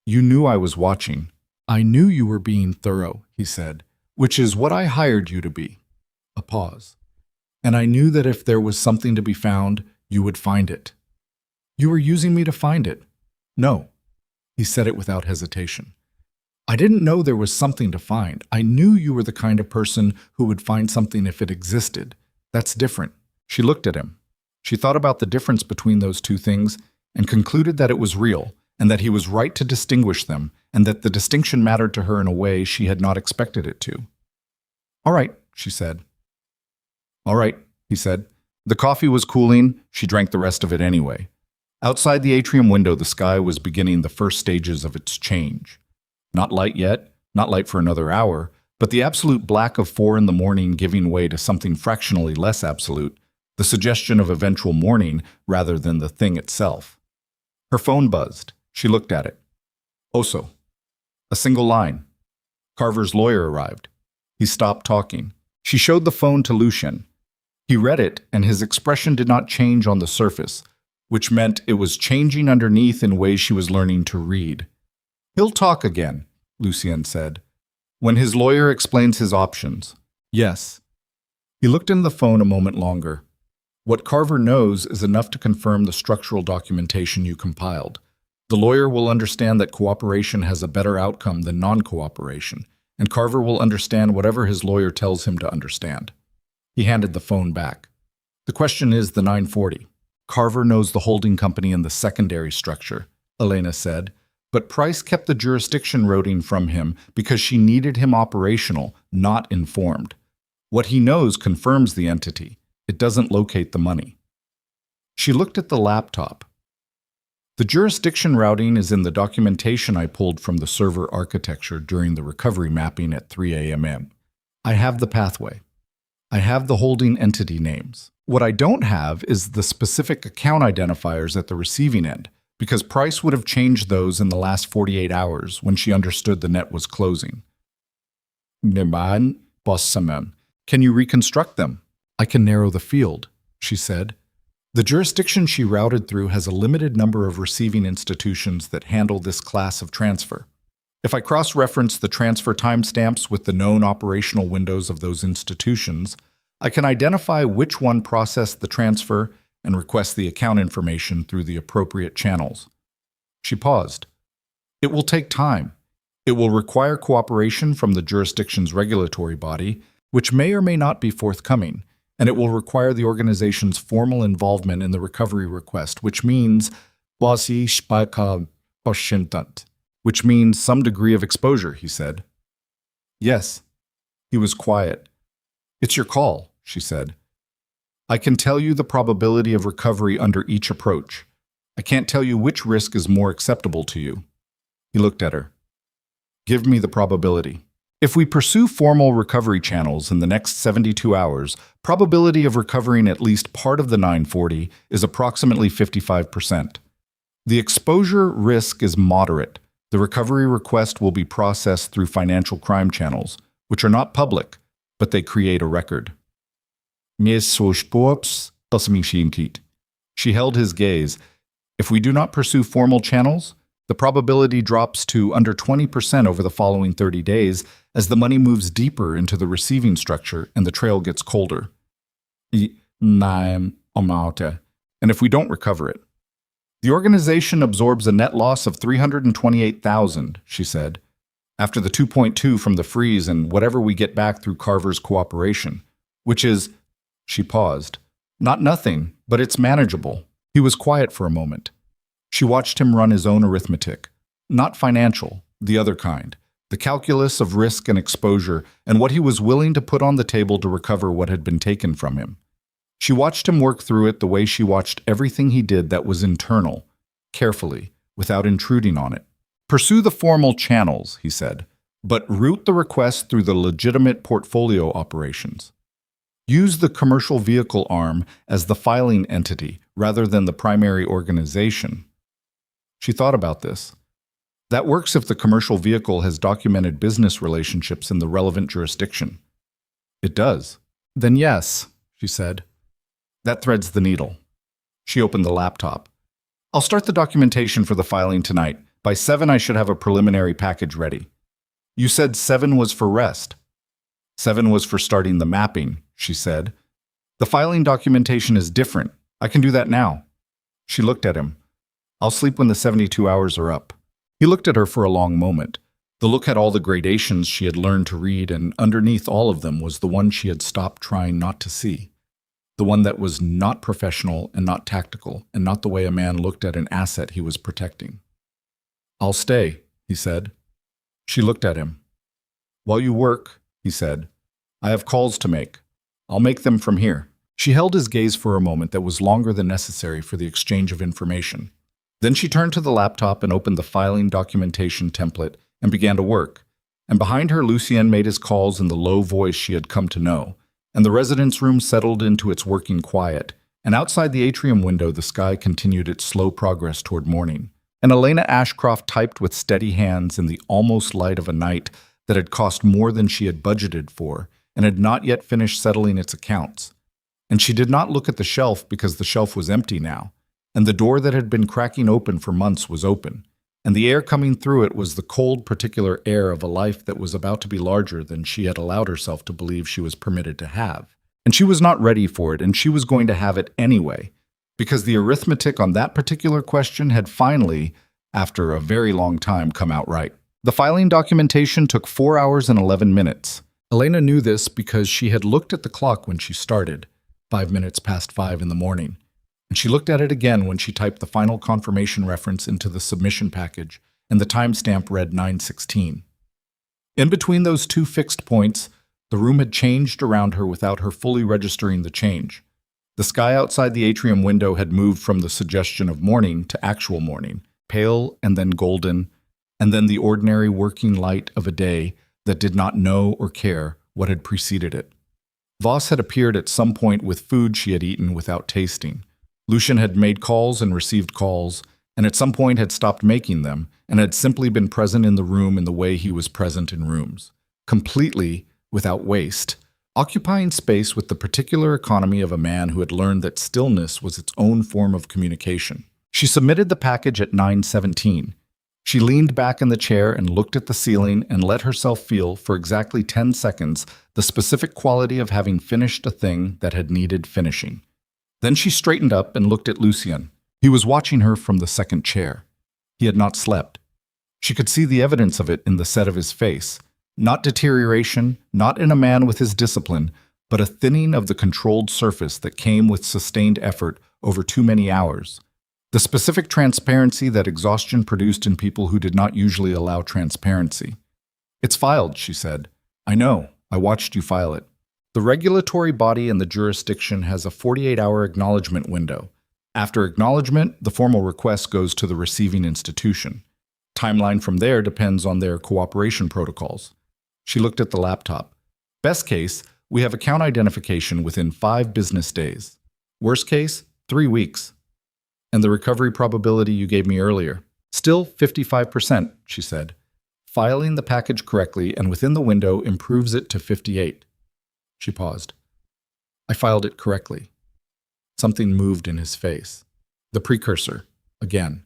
"You knew I was watching." "I knew you were being thorough," he said, "which is what I hired you to be." A pause. "And I knew that if there was something to be found, you would find it." "You were using me to find it." "No." He said it without hesitation. "I didn't know there was something to find. I knew you were the kind of person who would find something if it existed. That's different." She looked at him. She thought about the difference between those two things and concluded that it was real, and that he was right to distinguish them, and that the distinction mattered to her in a way she had not expected it to. "All right," she said. "All right," he said. The coffee was cooling. She drank the rest of it anyway. Outside the atrium window, the sky was beginning the first stages of its change. Not light yet, not light for another hour, but the absolute black of 4 in the morning giving way to something fractionally less absolute, the suggestion of eventual morning rather than the thing itself. Her phone buzzed. She looked at it. Oso. A single line. Carver's lawyer arrived. He stopped talking. She showed the phone to Lucien. He read it, and his expression did not change on the surface, which meant it was changing underneath in ways she was learning to read. "He'll talk again," Lucien said, "when his lawyer explains his options." "Yes." He looked in the phone a moment longer. "What Carver knows is enough to confirm the structural documentation you compiled. The lawyer will understand that cooperation has a better outcome than non-cooperation, and Carver will understand whatever his lawyer tells him to understand." He handed the phone back. "The question is the 940. Carver knows the holding company and the secondary structure," Elena said, "but Price kept the jurisdiction routing from him because she needed him operational, not informed. What he knows confirms the entity. It doesn't locate the money." She looked at the laptop. "The jurisdiction routing is in the documentation I pulled from the server architecture during the recovery mapping at 3 a.m. I have the pathway. I have the holding entity names. What I don't have is the specific account identifiers at the receiving end, because Price would have changed those in the last 48 hours when she understood the net was closing." "Can you reconstruct them?" "I can narrow the field," she said. "The jurisdiction she routed through has a limited number of receiving institutions that handle this class of transfer. If I cross-reference the transfer timestamps with the known operational windows of those institutions, I can identify which one processed the transfer and request the account information through the appropriate channels." She paused. It will take time. It will require cooperation from the jurisdiction's regulatory body, which may or may not be forthcoming, and it will require the organization's formal involvement in the recovery request, which means which means some degree of exposure, he said. Yes. He was quiet. It's your call, she said. I can tell you the probability of recovery under each approach. I can't tell you which risk is more acceptable to you. He looked at her. Give me the probability. If we pursue formal recovery channels in the next 72 hours, probability of recovering at least part of the 940 is approximately 55%. The exposure risk is moderate. The recovery request will be processed through financial crime channels, which are not public, but they create a record. She held his gaze. If we do not pursue formal channels, the probability drops to under 20% over the following 30 days as the money moves deeper into the receiving structure and the trail gets colder. And if we don't recover it, the organization absorbs a net loss of $328,000, she said, after the 2.2 from the freeze and whatever we get back through Carver's cooperation, which is, she paused, not nothing, but it's manageable. He was quiet for a moment. She watched him run his own arithmetic, not financial, the other kind, the calculus of risk and exposure and what he was willing to put on the table to recover what had been taken from him. She watched him work through it the way she watched everything he did that was internal, carefully, without intruding on it. Pursue the formal channels, he said, but route the request through the legitimate portfolio operations. Use the commercial vehicle arm as the filing entity rather than the primary organization. She thought about this. That works if the commercial vehicle has documented business relationships in the relevant jurisdiction. It does. Then yes, she said. That threads the needle. She opened the laptop. I'll start the documentation for the filing tonight. By 7, I should have a preliminary package ready. You said 7 was for rest. 7 was for starting the mapping, she said. The filing documentation is different. I can do that now. She looked at him. I'll sleep when the 72 hours are up. He looked at her for a long moment. The look had all the gradations she had learned to read, and underneath all of them was the one she had stopped trying not to see. The one that was not professional and not tactical, and not the way a man looked at an asset he was protecting. I'll stay, he said. She looked at him. While you work, he said, I have calls to make. I'll make them from here. She held his gaze for a moment that was longer than necessary for the exchange of information. Then she turned to the laptop and opened the filing documentation template and began to work. And behind her, Lucien made his calls in the low voice she had come to know, and the residence room settled into its working quiet, and outside the atrium window the sky continued its slow progress toward morning. And Elena Ashcroft typed with steady hands in the almost light of a night that had cost more than she had budgeted for and had not yet finished settling its accounts. And she did not look at the shelf because the shelf was empty now, and the door that had been cracking open for months was open, and the air coming through it was the cold, particular air of a life that was about to be larger than she had allowed herself to believe she was permitted to have. And she was not ready for it, and she was going to have it anyway, because the arithmetic on that particular question had finally, after a very long time, come out right. The filing documentation took 4 hours and 11 minutes. Elena knew this because she had looked at the clock when she started, 5 minutes past 5 in the morning. And she looked at it again when she typed the final confirmation reference into the submission package, and the timestamp read 9:16. In between those two fixed points, the room had changed around her without her fully registering the change. The sky outside the atrium window had moved from the suggestion of morning to actual morning, pale and then golden, and then the ordinary working light of a day that did not know or care what had preceded it. Voss had appeared at some point with food she had eaten without tasting. Lucien had made calls and received calls, and at some point had stopped making them, and had simply been present in the room in the way he was present in rooms, completely without waste, occupying space with the particular economy of a man who had learned that stillness was its own form of communication. She submitted the package at 9:17. She leaned back in the chair and looked at the ceiling and let herself feel, for exactly 10 seconds, the specific quality of having finished a thing that had needed finishing. Then she straightened up and looked at Lucien. He was watching her from the second chair. He had not slept. She could see the evidence of it in the set of his face. Not deterioration, not in a man with his discipline, but a thinning of the controlled surface that came with sustained effort over too many hours. The specific transparency that exhaustion produced in people who did not usually allow transparency. "It's filed," she said. "I know. I watched you file it." The regulatory body in the jurisdiction has a 48-hour acknowledgement window. After acknowledgement, the formal request goes to the receiving institution. Timeline from there depends on their cooperation protocols. She looked at the laptop. Best case, we have account identification within 5 business days. Worst case, 3 weeks. And the recovery probability you gave me earlier? Still 55%, she said. Filing the package correctly and within the window improves it to 58. She paused. I filed it correctly. Something moved in his face. The precursor, again.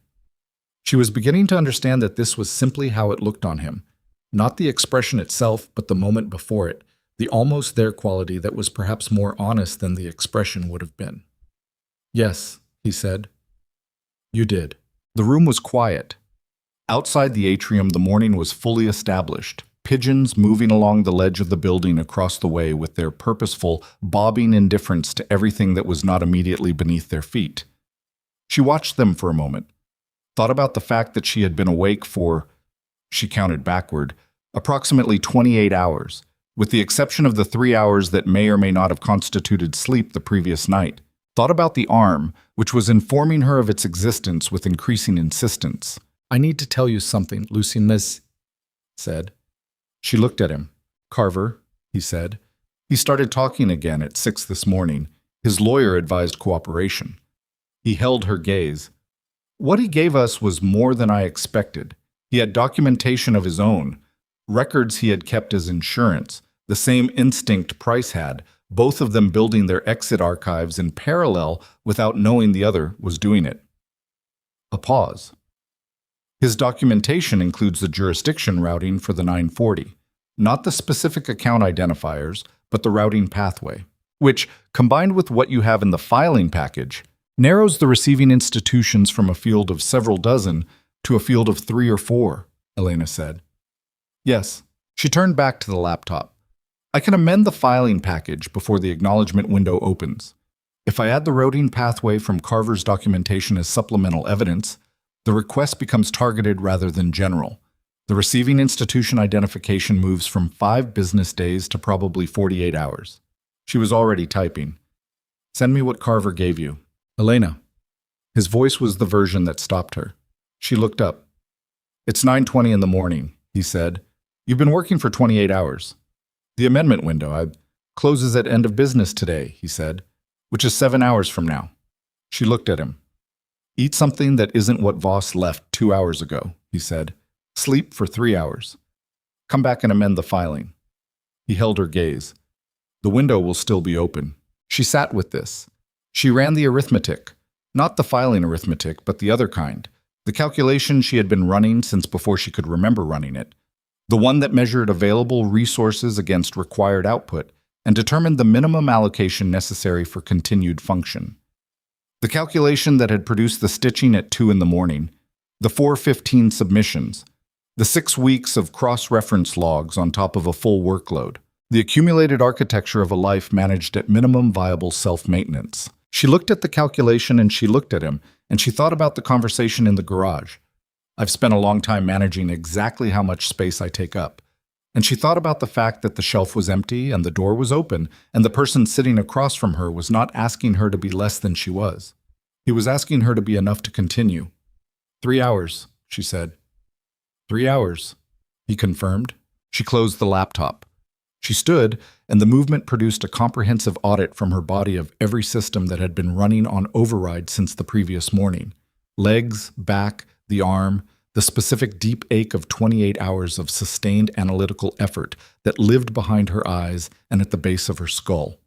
She was beginning to understand that this was simply how it looked on him. Not the expression itself, but the moment before it, the almost there quality that was perhaps more honest than the expression would have been. Yes, he said. You did. The room was quiet. Outside the atrium, the morning was fully established. Pigeons moving along the ledge of the building across the way with their purposeful, bobbing indifference to everything that was not immediately beneath their feet. She watched them for a moment, thought about the fact that she had been awake for, she counted backward, approximately 28 hours, with the exception of the 3 hours that may or may not have constituted sleep the previous night. Thought about the arm, which was informing her of its existence with increasing insistence. I need to tell you something, Lucy Miss said. She looked at him. Carver, he said. He started talking again at 6 this morning. His lawyer advised cooperation. He held her gaze. What he gave us was more than I expected. He had documentation of his own, records he had kept as insurance, the same instinct Price had, both of them building their exit archives in parallel without knowing the other was doing it. A pause. His documentation includes the jurisdiction routing for the 940, not the specific account identifiers, but the routing pathway, which, combined with what you have in the filing package, narrows the receiving institutions from a field of several dozen to a field of 3 or 4, Elena said. Yes. She turned back to the laptop. I can amend the filing package before the acknowledgement window opens. If I add the routing pathway from Carver's documentation as supplemental evidence, the request becomes targeted rather than general. The receiving institution identification moves from 5 business days to probably 48 hours. She was already typing. Send me what Carver gave you. Elena. His voice was the version that stopped her. She looked up. It's 9:20 in the morning, he said. You've been working for 28 hours. The amendment window closes at end of business today, he said, which is 7 hours from now. She looked at him. Eat something that isn't what Voss left 2 hours ago, he said. Sleep for 3 hours. Come back and amend the filing. He held her gaze. The window will still be open. She sat with this. She ran the arithmetic, not the filing arithmetic, but the other kind, the calculation she had been running since before she could remember running it, the one that measured available resources against required output and determined the minimum allocation necessary for continued function. The calculation that had produced the stitching at 2 in the morning, the 4:15 submissions, the 6 weeks of cross-reference logs on top of a full workload, the accumulated architecture of a life managed at minimum viable self-maintenance. She looked at the calculation and she looked at him, and she thought about the conversation in the garage. I've spent a long time managing exactly how much space I take up. And she thought about the fact that the shelf was empty and the door was open, and the person sitting across from her was not asking her to be less than she was. He was asking her to be enough to continue. 3 hours, she said. 3 hours, he confirmed. She closed the laptop. She stood, and the movement produced a comprehensive audit from her body of every system that had been running on override since the previous morning. Legs, back, the arm, the specific deep ache of 28 hours of sustained analytical effort that lived behind her eyes and at the base of her skull.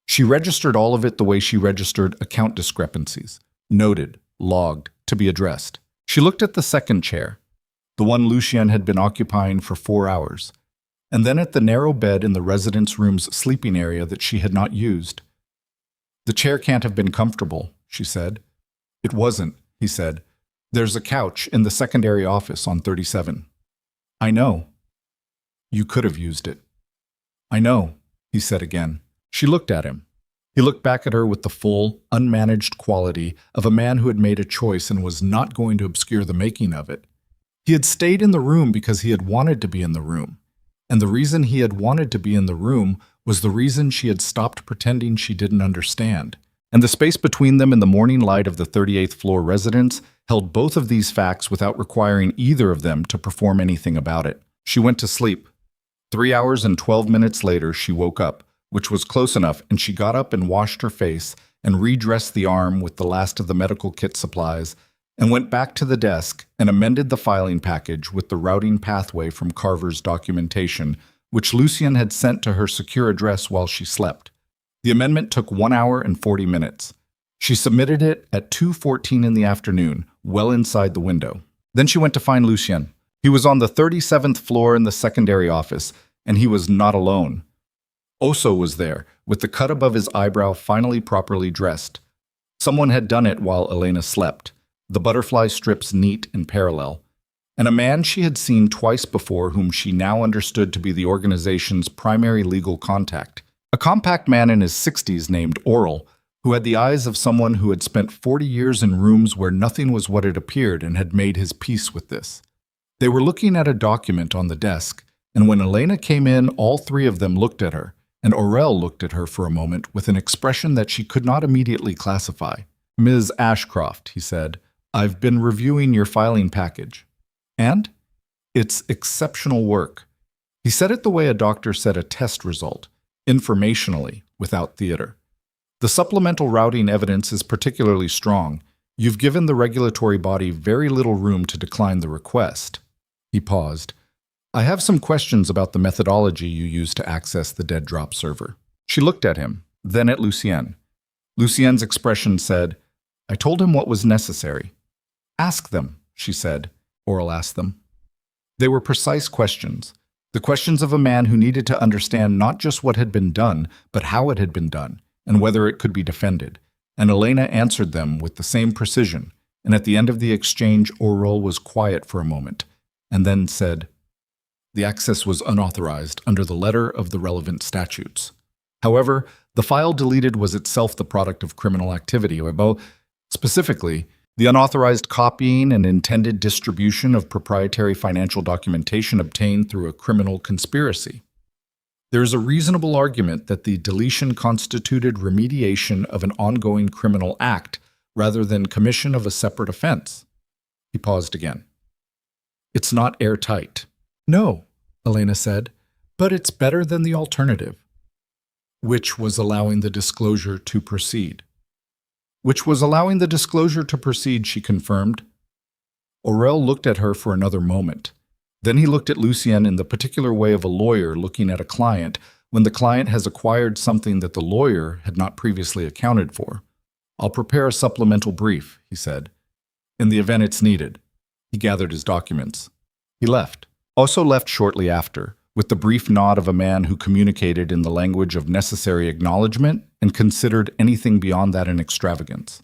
She registered all of it the way she registered account discrepancies, noted, logged, to be addressed. She looked at the second chair, the one Lucien had been occupying for 4 hours, and then at the narrow bed in the residence room's sleeping area that she had not used. The chair can't have been comfortable, she said. It wasn't, he said. There's a couch in the secondary office on 37. I know. You could have used it. I know, he said again. She looked at him. He looked back at her with the full, unmanaged quality of a man who had made a choice and was not going to obscure the making of it. He had stayed in the room because he had wanted to be in the room. And the reason he had wanted to be in the room was the reason she had stopped pretending she didn't understand. And the space between them in the morning light of the 38th floor residence held both of these facts without requiring either of them to perform anything about it. She went to sleep. 3 hours and 12 minutes later, she woke up, which was close enough, and she got up and washed her face and redressed the arm with the last of the medical kit supplies and went back to the desk and amended the filing package with the routing pathway from Carver's documentation, which Lucien had sent to her secure address while she slept. The amendment took 1 hour and 40 minutes. She submitted it at 2:14 in the afternoon, well inside the window. Then she went to find Lucien. He was on the 37th floor in the secondary office, and he was not alone. Oso was there, with the cut above his eyebrow finally properly dressed. Someone had done it while Elena slept, the butterfly strips neat and parallel. And a man she had seen twice before whom she now understood to be the organization's primary legal contact. A compact man in his 60s named Oral, who had the eyes of someone who had spent 40 years in rooms where nothing was what it appeared and had made his peace with this. They were looking at a document on the desk, and when Elena came in, all three of them looked at her, and Aurel looked at her for a moment with an expression that she could not immediately classify. "Ms. Ashcroft," he said, "I've been reviewing your filing package. And? It's exceptional work." He said it the way a doctor said a test result, informationally, without theater. "The supplemental routing evidence is particularly strong. You've given the regulatory body very little room to decline the request." He paused. "I have some questions about the methodology you used to access the dead drop server." She looked at him, then at Lucien. Lucien's expression said, "I told him what was necessary." "Ask them," she said. Oral asked them. They were precise questions, the questions of a man who needed to understand not just what had been done, but how it had been done, and whether it could be defended. And Elena answered them with the same precision, and at the end of the exchange, Oral was quiet for a moment, and then said, "The access was unauthorized under the letter of the relevant statutes. However, the file deleted was itself the product of criminal activity, specifically, the unauthorized copying and intended distribution of proprietary financial documentation obtained through a criminal conspiracy. There is a reasonable argument that the deletion constituted remediation of an ongoing criminal act rather than commission of a separate offense." He paused again. "It's not airtight." "No," Elena said, "but it's better than the alternative." Which was allowing the disclosure to proceed. "Which was allowing the disclosure to proceed," she confirmed. Aurel looked at her for another moment. Then he looked at Lucien in the particular way of a lawyer looking at a client when the client has acquired something that the lawyer had not previously accounted for. "I'll prepare a supplemental brief," he said, "in the event it's needed." He gathered his documents. He left. Also left shortly after, with the brief nod of a man who communicated in the language of necessary acknowledgement and considered anything beyond that an extravagance.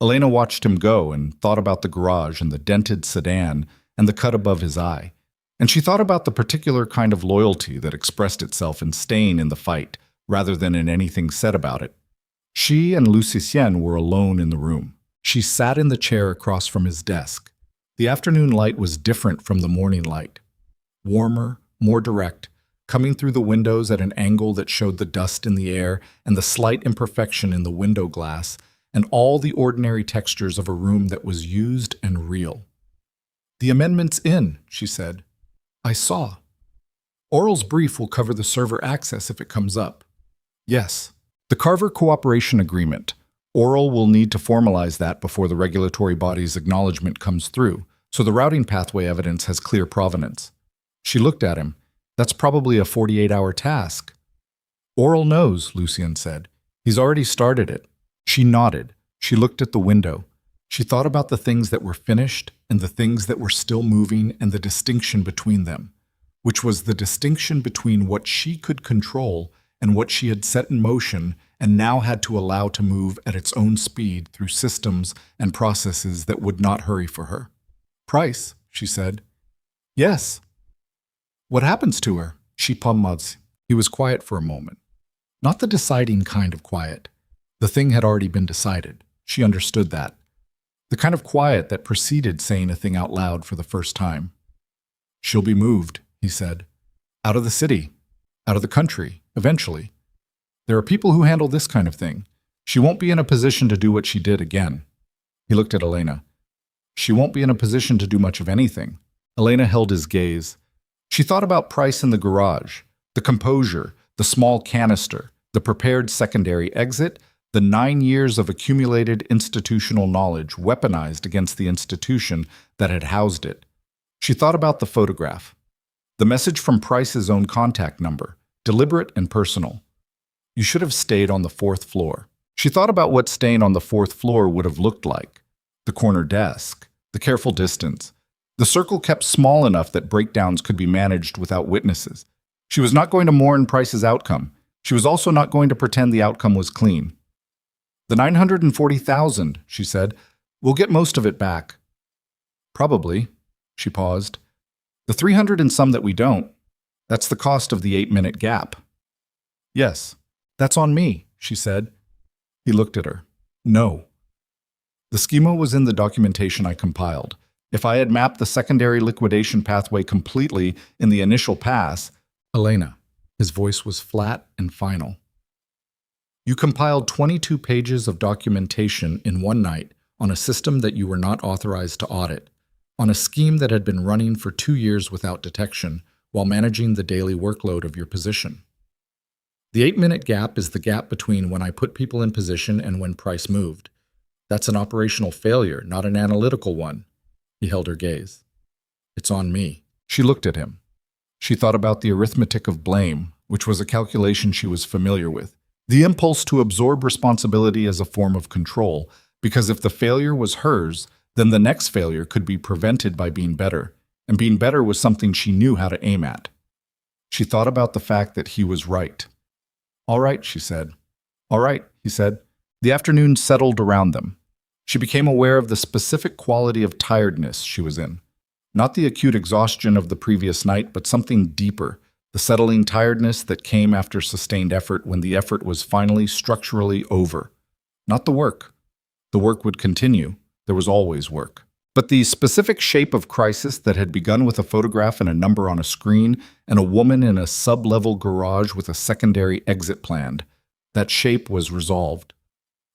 Elena watched him go and thought about the garage and the dented sedan and the cut above his eye. And she thought about the particular kind of loyalty that expressed itself in staying in the fight rather than in anything said about it. She and Lucien were alone in the room. She sat in the chair across from his desk. The afternoon light was different from the morning light. Warmer, more direct, coming through the windows at an angle that showed the dust in the air and the slight imperfection in the window glass and all the ordinary textures of a room that was used and real. "The amendment's in," she said. "I saw. Oral's brief will cover the server access if it comes up." "Yes. The Carver Cooperation Agreement. Oral will need to formalize that before the regulatory body's acknowledgement comes through, so the routing pathway evidence has clear provenance." She looked at him. "That's probably a 48-hour task." "Oral knows," Lucien said. "He's already started it." She nodded. She looked at the window. She thought about the things that were finished and the things that were still moving and the distinction between them, which was the distinction between what she could control and what she had set in motion and now had to allow to move at its own speed through systems and processes that would not hurry for her. "Price," she said. "Yes." "What happens to her?" She paused. He was quiet for a moment. Not the deciding kind of quiet. The thing had already been decided. She understood that. The kind of quiet that preceded saying a thing out loud for the first time. "She'll be moved," he said. "Out of the city. Out of the country, eventually. There are people who handle this kind of thing. She won't be in a position to do what she did again." He looked at Elena. "She won't be in a position to do much of anything." Elena held his gaze. She thought about Price in the garage, the composure, the small canister, the prepared secondary exit, the 9 years of accumulated institutional knowledge weaponized against the institution that had housed it. She thought about the photograph. The message from Price's own contact number, deliberate and personal. "You should have stayed on the 4th floor." She thought about what staying on the 4th floor would have looked like. The corner desk, the careful distance. The circle kept small enough that breakdowns could be managed without witnesses. She was not going to mourn Price's outcome. She was also not going to pretend the outcome was clean. "The 940,000, she said. "We'll get most of it back." "Probably." She paused. "The 300 and some that we don't. That's the cost of the 8-minute gap." "Yes, that's on me," she said. He looked at her. "No." "The schema was in the documentation I compiled. If I had mapped the secondary liquidation pathway completely in the initial pass..." "Elena," his voice was flat and final. "You compiled 22 pages of documentation in one night on a system that you were not authorized to audit, on a scheme that had been running for 2 years without detection, while managing the daily workload of your position. The 8-minute gap is the gap between when I put people in position and when Price moved. That's an operational failure, not an analytical one." He held her gaze. "It's on me." She looked at him. She thought about the arithmetic of blame, which was a calculation she was familiar with. The impulse to absorb responsibility as a form of control, because if the failure was hers, then the next failure could be prevented by being better, and being better was something she knew how to aim at. She thought about the fact that he was right. "All right," she said. "All right," he said. The afternoon settled around them. She became aware of the specific quality of tiredness she was in. Not the acute exhaustion of the previous night, but something deeper, the settling tiredness that came after sustained effort when the effort was finally structurally over. Not the work. The work would continue. There was always work. But the specific shape of crisis that had begun with a photograph and a number on a screen and a woman in a sub-level garage with a secondary exit planned, that shape was resolved.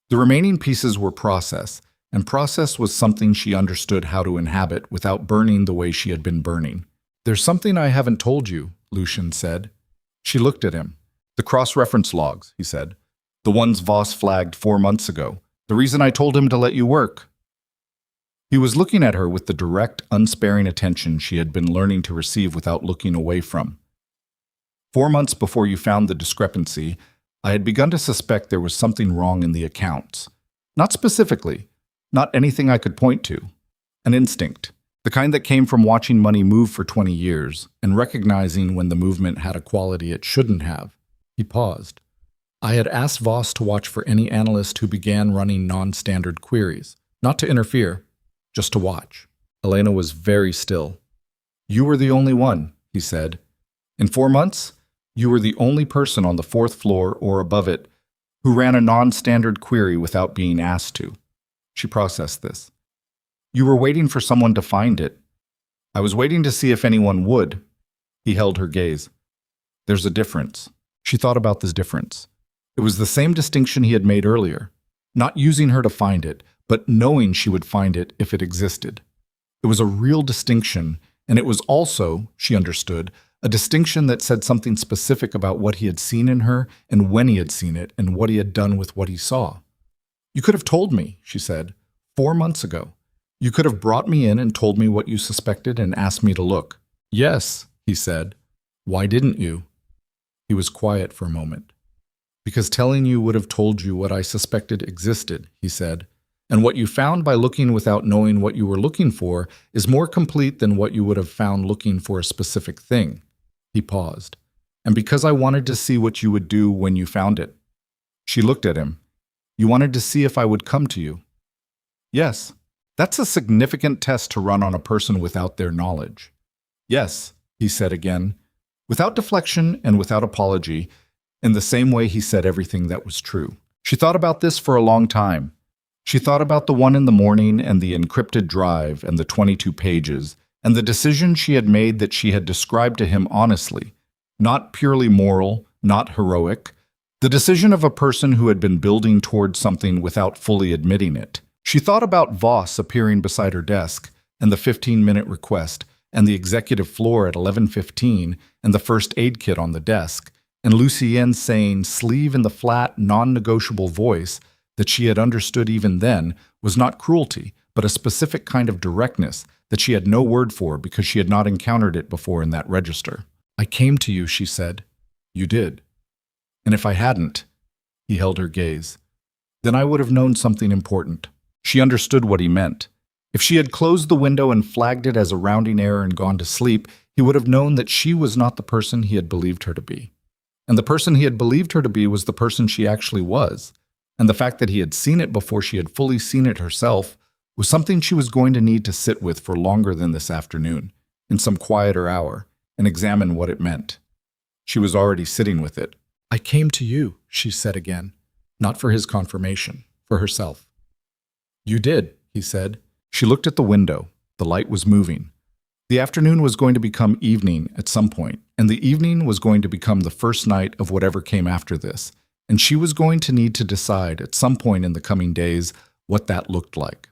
The remaining pieces were process, and process was something she understood how to inhabit without burning the way she had been burning. "There's something I haven't told you," Lucian said. She looked at him. "The cross-reference logs," he said. "The ones Voss flagged 4 months ago. The reason I told him to let you work." He was looking at her with the direct, unsparing attention she had been learning to receive without looking away from. 4 months before you found the discrepancy, I had begun to suspect there was something wrong in the accounts. Not specifically, not anything I could point to. An instinct, the kind that came from watching money move for 20 years and recognizing when the movement had a quality it shouldn't have. He paused. I had asked Voss to watch for any analyst who began running non-standard queries, not to interfere, just to watch. Elena was very still. "You were the only one," he said. "In 4 months, you were the only person on the 4th floor or above it who ran a non-standard query without being asked to." She processed this. "You were waiting for someone to find it. I was waiting to see if anyone would." He held her gaze. "There's a difference." She thought about this difference. It was the same distinction he had made earlier, not using her to find it, but knowing she would find it if it existed. It was a real distinction, and it was also, she understood, a distinction that said something specific about what he had seen in her and when he had seen it and what he had done with what he saw. "You could have told me," she said, 4 months ago. "You could have brought me in and told me what you suspected and asked me to look." "Yes," he said. "Why didn't you?" He was quiet for a moment. "Because telling you would have told you what I suspected existed," he said. "And what you found by looking without knowing what you were looking for is more complete than what you would have found looking for a specific thing." He paused. And because I wanted to see what you would do when you found it. She looked at him. You wanted to see if I would come to you. Yes. That's a significant test to run on a person without their knowledge. Yes, he said again, without deflection and without apology, in the same way he said everything that was true. She thought about this for a long time. She thought about the one in the morning and the encrypted drive and the 22 pages, and the decision she had made that she had described to him honestly, not purely moral, not heroic, the decision of a person who had been building towards something without fully admitting it. She thought about Voss appearing beside her desk, and the 15-minute request, and the executive floor at 11:15, and the first aid kit on the desk, and Lucien saying, sleeve in the flat, non-negotiable voice that she had understood even then was not cruelty, but a specific kind of directness that she had no word for because she had not encountered it before in that register. I came to you, she said. You did. And if I hadn't, he held her gaze, then I would have known something important. She understood what he meant. If she had closed the window and flagged it as a rounding error and gone to sleep, he would have known that she was not the person he had believed her to be. And the person he had believed her to be was the person she actually was. And the fact that he had seen it before she had fully seen it herself was something she was going to need to sit with for longer than this afternoon, in some quieter hour, and examine what it meant. She was already sitting with it. I came to you, she said again, not for his confirmation, for herself. You did, he said. She looked at the window. The light was moving. The afternoon was going to become evening at some point, and the evening was going to become the first night of whatever came after this, and she was going to need to decide at some point in the coming days what that looked like.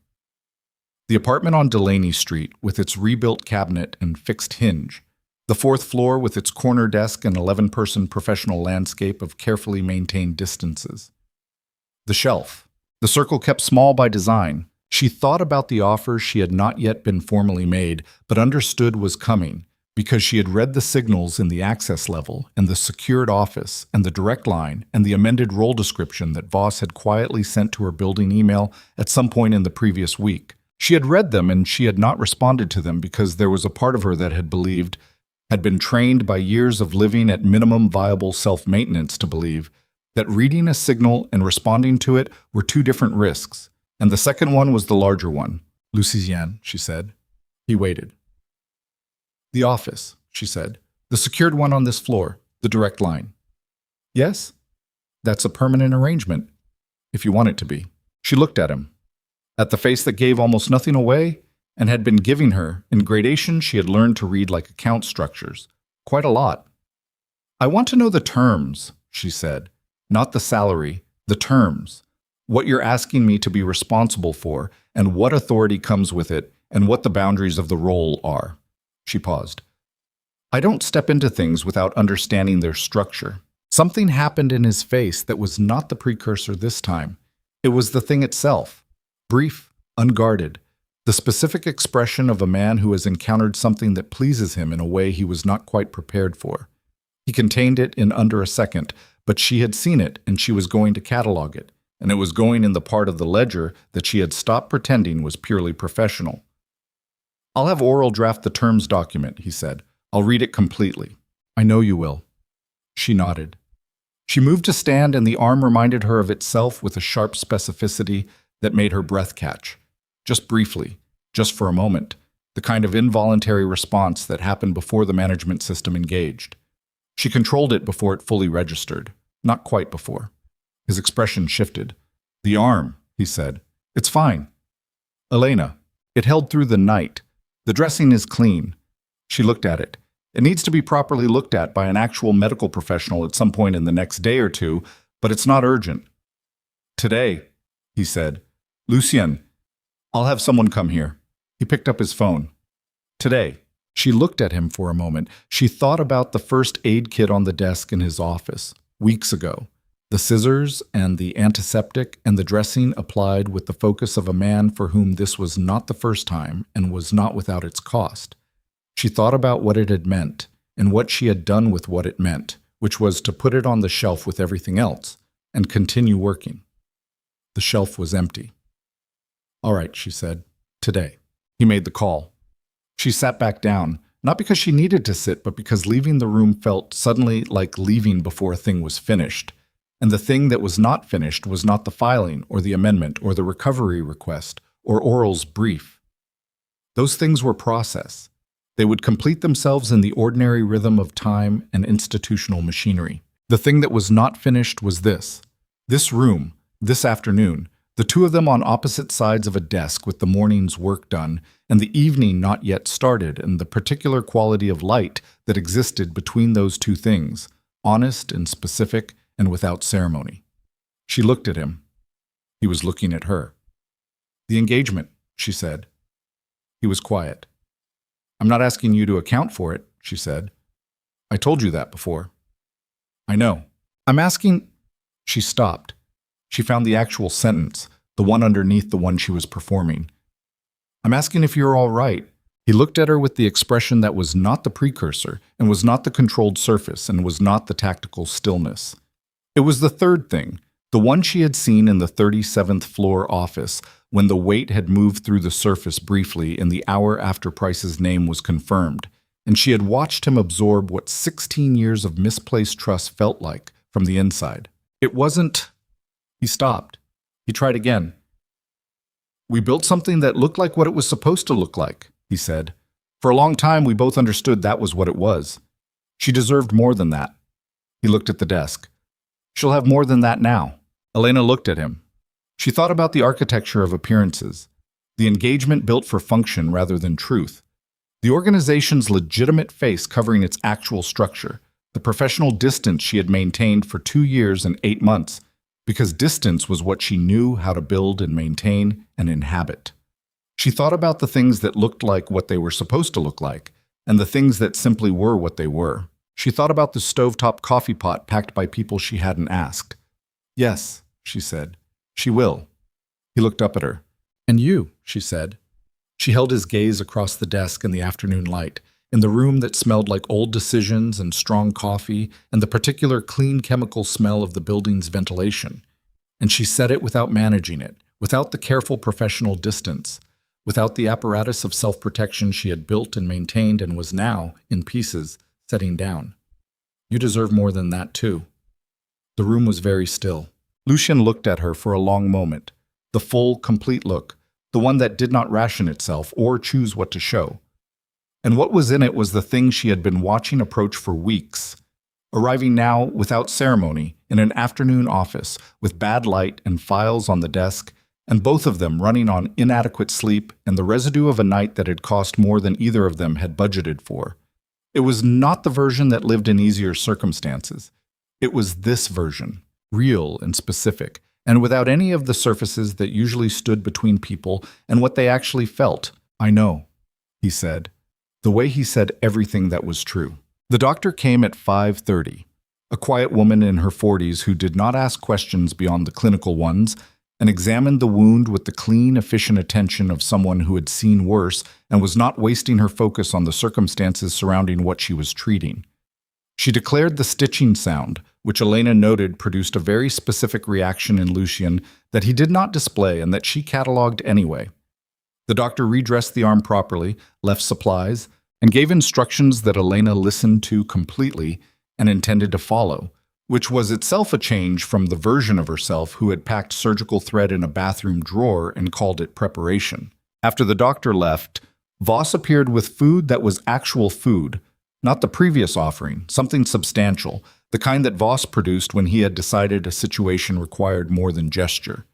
The apartment on Delaney Street, with its rebuilt cabinet and fixed hinge, the fourth floor with its corner desk and 11-person professional landscape of carefully maintained distances. The shelf. The circle kept small by design. She thought about the offer she had not yet been formally made, but understood was coming, because she had read the signals in the access level, and the secured office, and the direct line, and the amended role description that Voss had quietly sent to her building email at some point in the previous week. She had read them, and she had not responded to them because there was a part of her that had been trained by years of living at minimum viable self-maintenance to believe that reading a signal and responding to it were two different risks, and the second one was the larger one. Lucien, she said. He waited. The office, she said. The secured one on this floor, the direct line. Yes? That's a permanent arrangement, if you want it to be. She looked at him. At the face that gave almost nothing away, and had been giving her, in gradation she had learned to read like account structures. Quite a lot. I want to know the terms, she said. Not the salary, the terms. What you're asking me to be responsible for, and what authority comes with it, and what the boundaries of the role are. She paused. I don't step into things without understanding their structure. Something happened in his face that was not the precursor this time. It was the thing itself. Brief, unguarded. The specific expression of a man who has encountered something that pleases him in a way he was not quite prepared for. He contained it in under a second, but she had seen it and she was going to catalog it, and it was going in the part of the ledger that she had stopped pretending was purely professional. I'll have Oral draft the terms document, he said. I'll read it completely. I know you will. She nodded. She moved to stand, and the arm reminded her of itself with a sharp specificity that made her breath catch. Just briefly, just for a moment, the kind of involuntary response that happened before the management system engaged. She controlled it before it fully registered. Not quite before. His expression shifted. The arm, he said. It's fine. Elena, it held through the night. The dressing is clean. She looked at it. It needs to be properly looked at by an actual medical professional at some point in the next day or two, but it's not urgent. Today, he said. Lucien, I'll have someone come here. He picked up his phone. Today. She looked at him for a moment. She thought about the first aid kit on the desk in his office, weeks ago. The scissors and the antiseptic and the dressing applied with the focus of a man for whom this was not the first time and was not without its cost. She thought about what it had meant and what she had done with what it meant, which was to put it on the shelf with everything else and continue working. The shelf was empty. All right, she said. Today. He made the call. She sat back down, not because she needed to sit, but because leaving the room felt suddenly like leaving before a thing was finished. And the thing that was not finished was not the filing or the amendment or the recovery request or Oral's brief. Those things were process. They would complete themselves in the ordinary rhythm of time and institutional machinery. The thing that was not finished was this room, this afternoon, the two of them on opposite sides of a desk with the morning's work done and the evening not yet started, and the particular quality of light that existed between those two things, honest and specific and without ceremony. She looked at him. He was looking at her. "The engagement," she said. He was quiet. "I'm not asking you to account for it," she said. "I told you that before." "I know. I'm asking—" She stopped. She found the actual sentence, the one underneath the one she was performing. "I'm asking if you're all right." He looked at her with the expression that was not the precursor, and was not the controlled surface, and was not the tactical stillness. It was the third thing, the one she had seen in the 37th floor office when the weight had moved through the surface briefly in the hour after Price's name was confirmed, and she had watched him absorb what 16 years of misplaced trust felt like from the inside. It wasn't... He stopped. He tried again. "We built something that looked like what it was supposed to look like," he said. "For a long time, we both understood that was what it was. She deserved more than that." He looked at the desk. "She'll have more than that now." Elena looked at him. She thought about the architecture of appearances, the engagement built for function rather than truth, the organization's legitimate face covering its actual structure, the professional distance she had maintained for 2 years and 8 months, because distance was what she knew how to build and maintain and inhabit. She thought about the things that looked like what they were supposed to look like, and the things that simply were what they were. She thought about the stovetop coffee pot packed by people she hadn't asked. "Yes," she said. "She will." He looked up at her. "And you," she said. She held his gaze across the desk in the afternoon light, in the room that smelled like old decisions and strong coffee and the particular clean chemical smell of the building's ventilation. And she said it without managing it, without the careful professional distance, without the apparatus of self-protection she had built and maintained and was now, in pieces, setting down. "You deserve more than that, too." The room was very still. Lucien looked at her for a long moment, the full, complete look, the one that did not ration itself or choose what to show. And what was in it was the thing she had been watching approach for weeks, arriving now, without ceremony, in an afternoon office with bad light and files on the desk, and both of them running on inadequate sleep and the residue of a night that had cost more than either of them had budgeted for. It was not the version that lived in easier circumstances. It was this version, real and specific, and without any of the surfaces that usually stood between people and what they actually felt. "I know," he said. The way he said everything that was true. The doctor came at 5:30, a quiet woman in her 40s who did not ask questions beyond the clinical ones and examined the wound with the clean, efficient attention of someone who had seen worse and was not wasting her focus on the circumstances surrounding what she was treating. She declared the stitching sound, which Elena noted produced a very specific reaction in Lucien that he did not display and that she catalogued anyway. The doctor redressed the arm properly, left supplies, and gave instructions that Elena listened to completely and intended to follow, which was itself a change from the version of herself who had packed surgical thread in a bathroom drawer and called it preparation. After the doctor left, Voss appeared with food that was actual food, not the previous offering, something substantial, the kind that Voss produced when he had decided a situation required more than gesture.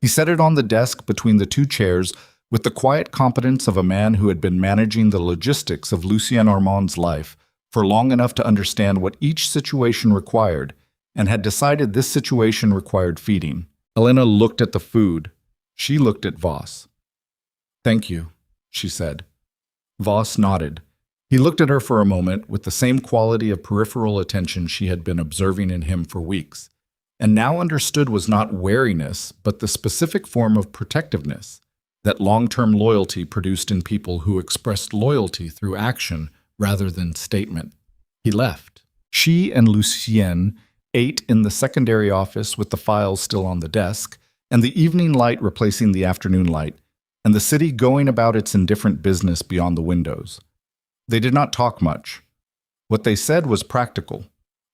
He set it on the desk between the two chairs with the quiet competence of a man who had been managing the logistics of Lucien Armand's life for long enough to understand what each situation required, and had decided this situation required feeding. Elena looked at the food. She looked at Voss. "Thank you," she said. Voss nodded. He looked at her for a moment with the same quality of peripheral attention she had been observing in him for weeks, and now understood was not wariness, but the specific form of protectiveness that long-term loyalty produced in people who expressed loyalty through action rather than statement. He left. She and Lucien ate in the secondary office with the files still on the desk, and the evening light replacing the afternoon light, and the city going about its indifferent business beyond the windows. They did not talk much. What they said was practical.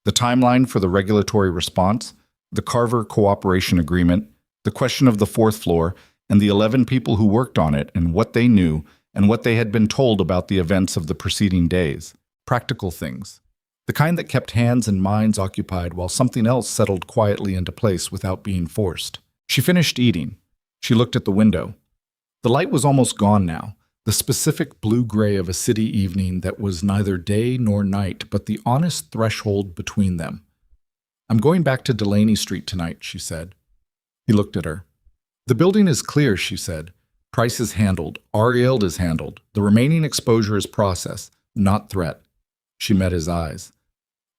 The timeline for the regulatory response, the Carver Cooperation Agreement, the question of the fourth floor, and the 11 people who worked on it and what they knew and what they had been told about the events of the preceding days. Practical things. The kind that kept hands and minds occupied while something else settled quietly into place without being forced. She finished eating. She looked at the window. The light was almost gone now, the specific blue-gray of a city evening that was neither day nor night, but the honest threshold between them. "I'm going back to Delaney Street tonight," she said. He looked at her. "The building is clear," she said. "Price is handled. Our yield is handled. The remaining exposure is process, not threat." She met his eyes.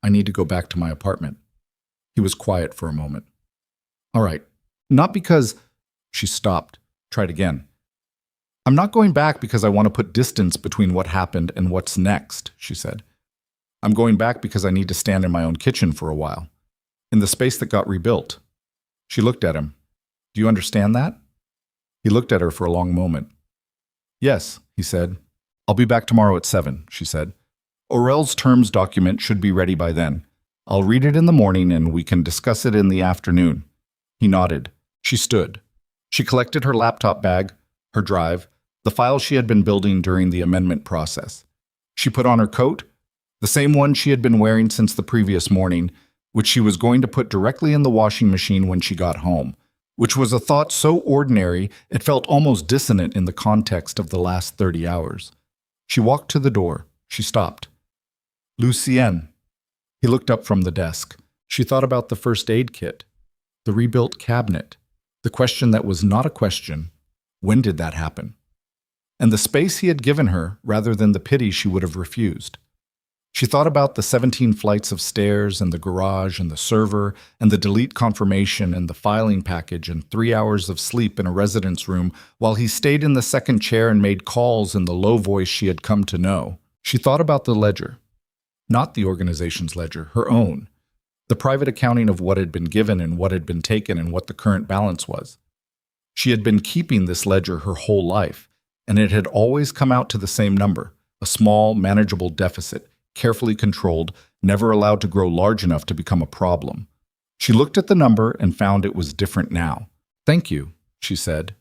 "I need to go back to my apartment." He was quiet for a moment. "All right. Not because—" She stopped. Tried again. "I'm not going back because I want to put distance between what happened and what's next," she said. "I'm going back because I need to stand in my own kitchen for a while, in the space that got rebuilt." She looked at him. "Do you understand that?" He looked at her for a long moment. "Yes," he said. "I'll be back tomorrow at 7, she said. "Orel's terms document should be ready by then. I'll read it in the morning and we can discuss it in the afternoon." He nodded. She stood. She collected her laptop bag, her drive, the files she had been building during the amendment process. She put on her coat, the same one she had been wearing since the previous morning, which she was going to put directly in the washing machine when she got home, which was a thought so ordinary it felt almost dissonant in the context of the last 30 hours. She walked to the door. She stopped. "Lucien." He looked up from the desk. She thought about the first aid kit, the rebuilt cabinet, the question that was not a question. When did that happen? And the space he had given her rather than the pity she would have refused. She thought about the 17 flights of stairs and the garage and the server and the delete confirmation and the filing package and 3 hours of sleep in a residence room while he stayed in the second chair and made calls in the low voice she had come to know. She thought about the ledger. Not the organization's ledger, her own. The private accounting of what had been given and what had been taken and what the current balance was. She had been keeping this ledger her whole life, and it had always come out to the same number, a small, manageable deficit, carefully controlled, never allowed to grow large enough to become a problem. She looked at the number and found it was different now. "Thank you," she said.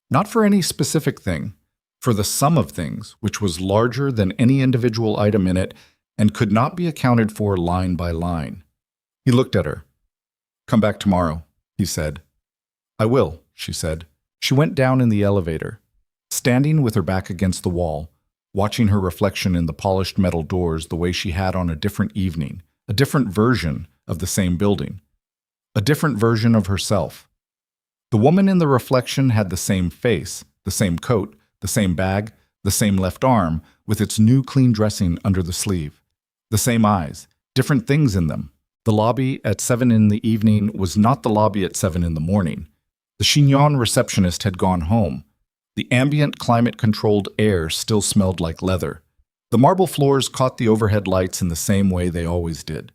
Not for any specific thing, for the sum of things, which was larger than any individual item in it and could not be accounted for line by line. He looked at her. "Come back tomorrow," he said. "I will," she said. She went down in the elevator, standing with her back against the wall, watching her reflection in the polished metal doors the way she had on a different evening, a different version of the same building, a different version of herself. The woman in the reflection had the same face, the same coat, the same bag, the same left arm, with its new clean dressing under the sleeve. The same eyes, different things in them. The lobby at 7 in the evening was not the lobby at 7 in the morning. The chignon receptionist had gone home. The ambient climate-controlled air still smelled like leather. The marble floors caught the overhead lights in the same way they always did.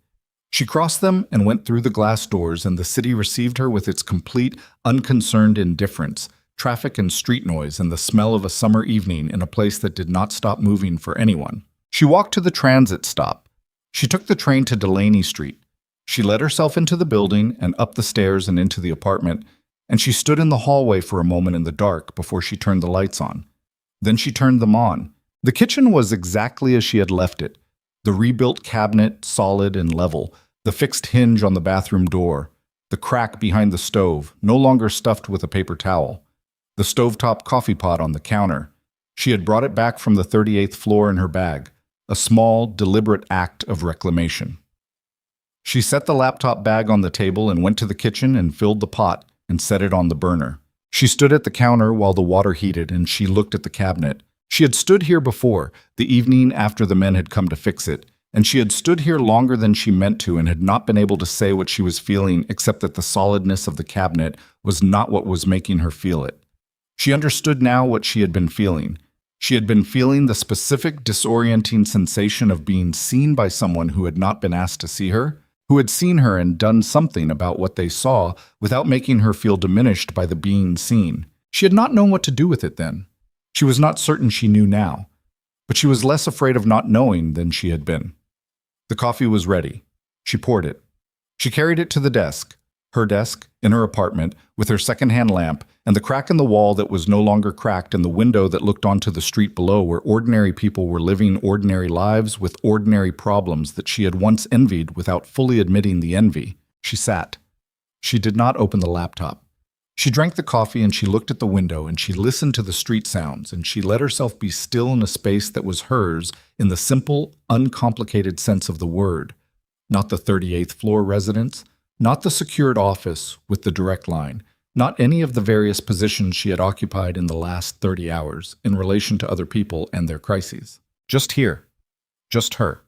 She crossed them and went through the glass doors, and the city received her with its complete, unconcerned indifference, traffic and street noise, and the smell of a summer evening in a place that did not stop moving for anyone. She walked to the transit stop. She took the train to Delaney Street. She let herself into the building and up the stairs and into the apartment, and she stood in the hallway for a moment in the dark before she turned the lights on. Then she turned them on. The kitchen was exactly as she had left it. The rebuilt cabinet, solid and level, the fixed hinge on the bathroom door, the crack behind the stove, no longer stuffed with a paper towel, the stovetop coffee pot on the counter. She had brought it back from the 38th floor in her bag, a small, deliberate act of reclamation. She set the laptop bag on the table and went to the kitchen and filled the pot and set it on the burner. She stood at the counter while the water heated and she looked at the cabinet. She had stood here before, the evening after the men had come to fix it, and she had stood here longer than she meant to and had not been able to say what she was feeling except that the solidness of the cabinet was not what was making her feel it. She understood now what she had been feeling. She had been feeling the specific disorienting sensation of being seen by someone who had not been asked to see her, who had seen her and done something about what they saw without making her feel diminished by the being seen. She had not known what to do with it then. She was not certain she knew now. But she was less afraid of not knowing than she had been. The coffee was ready. She poured it. She carried it to the desk, her desk, in her apartment, with her second-hand lamp, and the crack in the wall that was no longer cracked and the window that looked onto the street below where ordinary people were living ordinary lives with ordinary problems that she had once envied without fully admitting the envy. She sat. She did not open the laptop. She drank the coffee and she looked at the window and she listened to the street sounds and she let herself be still in a space that was hers in the simple, uncomplicated sense of the word. Not the 38th floor residence, not the secured office with the direct line, not any of the various positions she had occupied in the last 30 hours in relation to other people and their crises. Just here. Just her.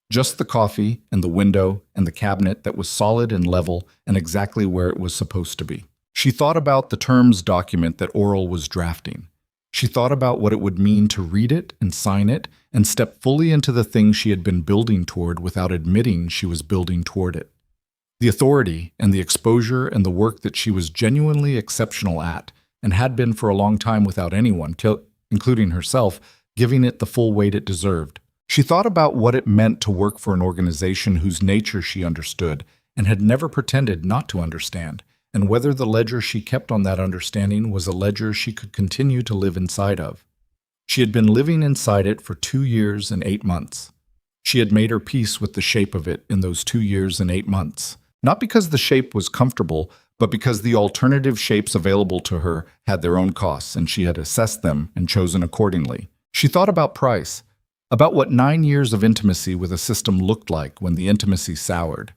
Just the coffee and the window and the cabinet that was solid and level and exactly where it was supposed to be. She thought about the terms document that Oral was drafting. She thought about what it would mean to read it and sign it and step fully into the thing she had been building toward without admitting she was building toward it. The authority and the exposure and the work that she was genuinely exceptional at and had been for a long time without anyone, including herself, giving it the full weight it deserved. She thought about what it meant to work for an organization whose nature she understood and had never pretended not to understand, and whether the ledger she kept on that understanding was a ledger she could continue to live inside of. She had been living inside it for 2 years and 8 months. She had made her peace with the shape of it in those 2 years and 8 months. Not because the shape was comfortable, but because the alternative shapes available to her had their own costs, and she had assessed them and chosen accordingly. She thought about price, about what 9 years of intimacy with a system looked like when the intimacy soured,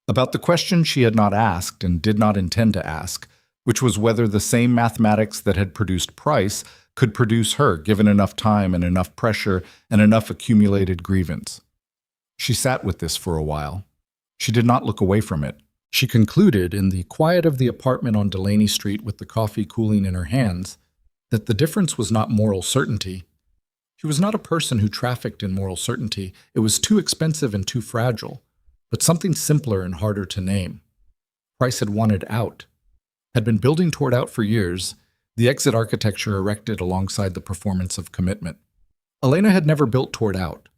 about the question she had not asked and did not intend to ask, which was whether the same mathematics that had produced price could produce her, given enough time and enough pressure and enough accumulated grievance. She sat with this for a while. She did not look away from it. She concluded, in the quiet of the apartment on Delaney Street with the coffee cooling in her hands, that the difference was not moral certainty. She was not a person who trafficked in moral certainty. It was too expensive and too fragile, but something simpler and harder to name. Price had wanted out, had been building toward out for years, the exit architecture erected alongside the performance of commitment. Elena had never built toward out.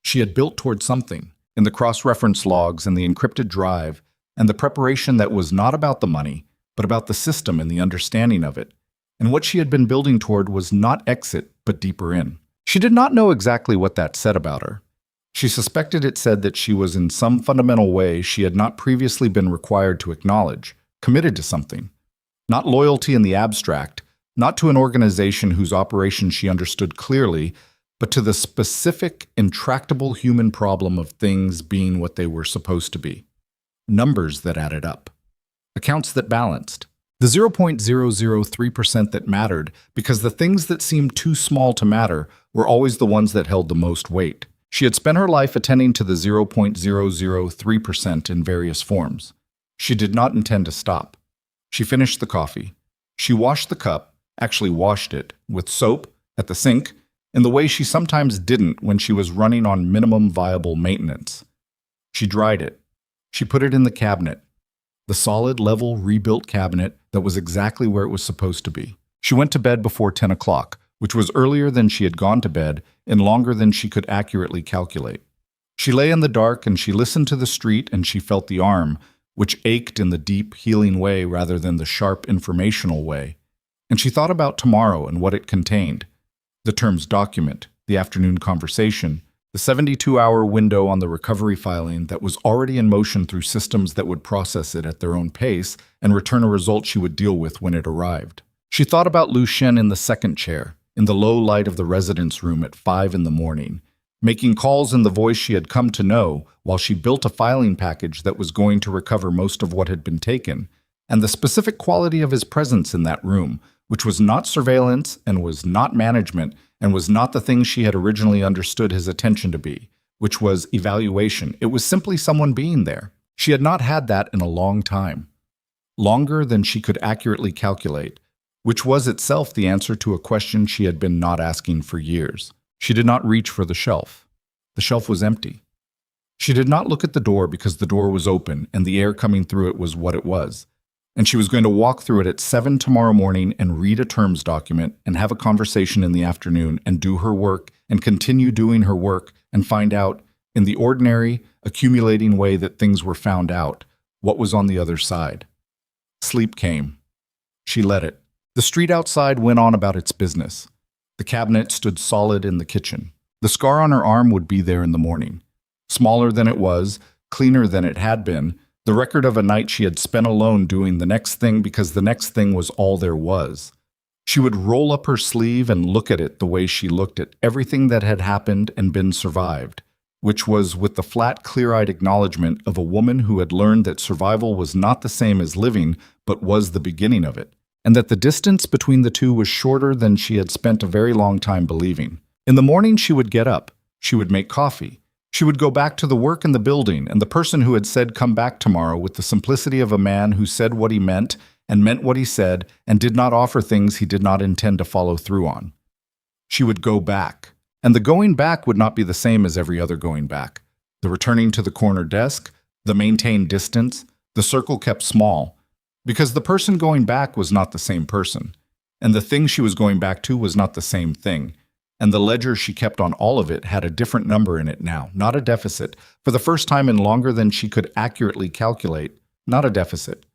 She had built toward something, in the cross-reference logs and the encrypted drive, and the preparation that was not about the money, but about the system and the understanding of it. And what she had been building toward was not exit, but deeper in. She did not know exactly what that said about her. She suspected it said that she was in some fundamental way she had not previously been required to acknowledge, committed to something. Not loyalty in the abstract, not to an organization whose operation she understood clearly, but to the specific, intractable human problem of things being what they were supposed to be. Numbers that added up. Accounts that balanced. The 0.003% that mattered, because the things that seemed too small to matter were always the ones that held the most weight. She had spent her life attending to the 0.003% in various forms. She did not intend to stop. She finished the coffee. She washed the cup, actually washed it, with soap, at the sink, in the way she sometimes didn't when she was running on minimum viable maintenance. She dried it. She put it in the cabinet, the solid, level, rebuilt cabinet that was exactly where it was supposed to be. She went to bed before 10 o'clock, which was earlier than she had gone to bed and longer than she could accurately calculate. She lay in the dark and she listened to the street and she felt the arm, which ached in the deep, healing way rather than the sharp, informational way. And she thought about tomorrow and what it contained. The terms document, the afternoon conversation, the 72-hour window on the recovery filing that was already in motion through systems that would process it at their own pace and return a result she would deal with when it arrived. She thought about Lucien in the second chair, in the low light of the residence room at 5 in the morning, making calls in the voice she had come to know while she built a filing package that was going to recover most of what had been taken, and the specific quality of his presence in that room, which was not surveillance and was not management and was not the thing she had originally understood his attention to be, which was evaluation. It was simply someone being there. She had not had that in a long time. Longer than she could accurately calculate, which was itself the answer to a question she had been not asking for years. She did not reach for the shelf. The shelf was empty. She did not look at the door because the door was open and the air coming through it was what it was. And she was going to walk through it at 7 tomorrow morning and read a terms document and have a conversation in the afternoon and do her work and continue doing her work and find out, in the ordinary, accumulating way that things were found out, what was on the other side. Sleep came. She let it. The street outside went on about its business. The cabinet stood solid in the kitchen. The scar on her arm would be there in the morning. Smaller than it was, cleaner than it had been, the record of a night she had spent alone doing the next thing because the next thing was all there was. She would roll up her sleeve and look at it the way she looked at everything that had happened and been survived, which was with the flat, clear-eyed acknowledgement of a woman who had learned that survival was not the same as living, but was the beginning of it, and that the distance between the two was shorter than she had spent a very long time believing. In the morning she would get up. She would make coffee. She would go back to the work in the building and the person who had said come back tomorrow with the simplicity of a man who said what he meant and meant what he said and did not offer things he did not intend to follow through on. She would go back. And the going back would not be the same as every other going back. The returning to the corner desk, the maintained distance, the circle kept small, because the person going back was not the same person, and the thing she was going back to was not the same thing, and the ledger she kept on all of it had a different number in it now, not a deficit, for the first time in longer than she could accurately calculate, not a deficit.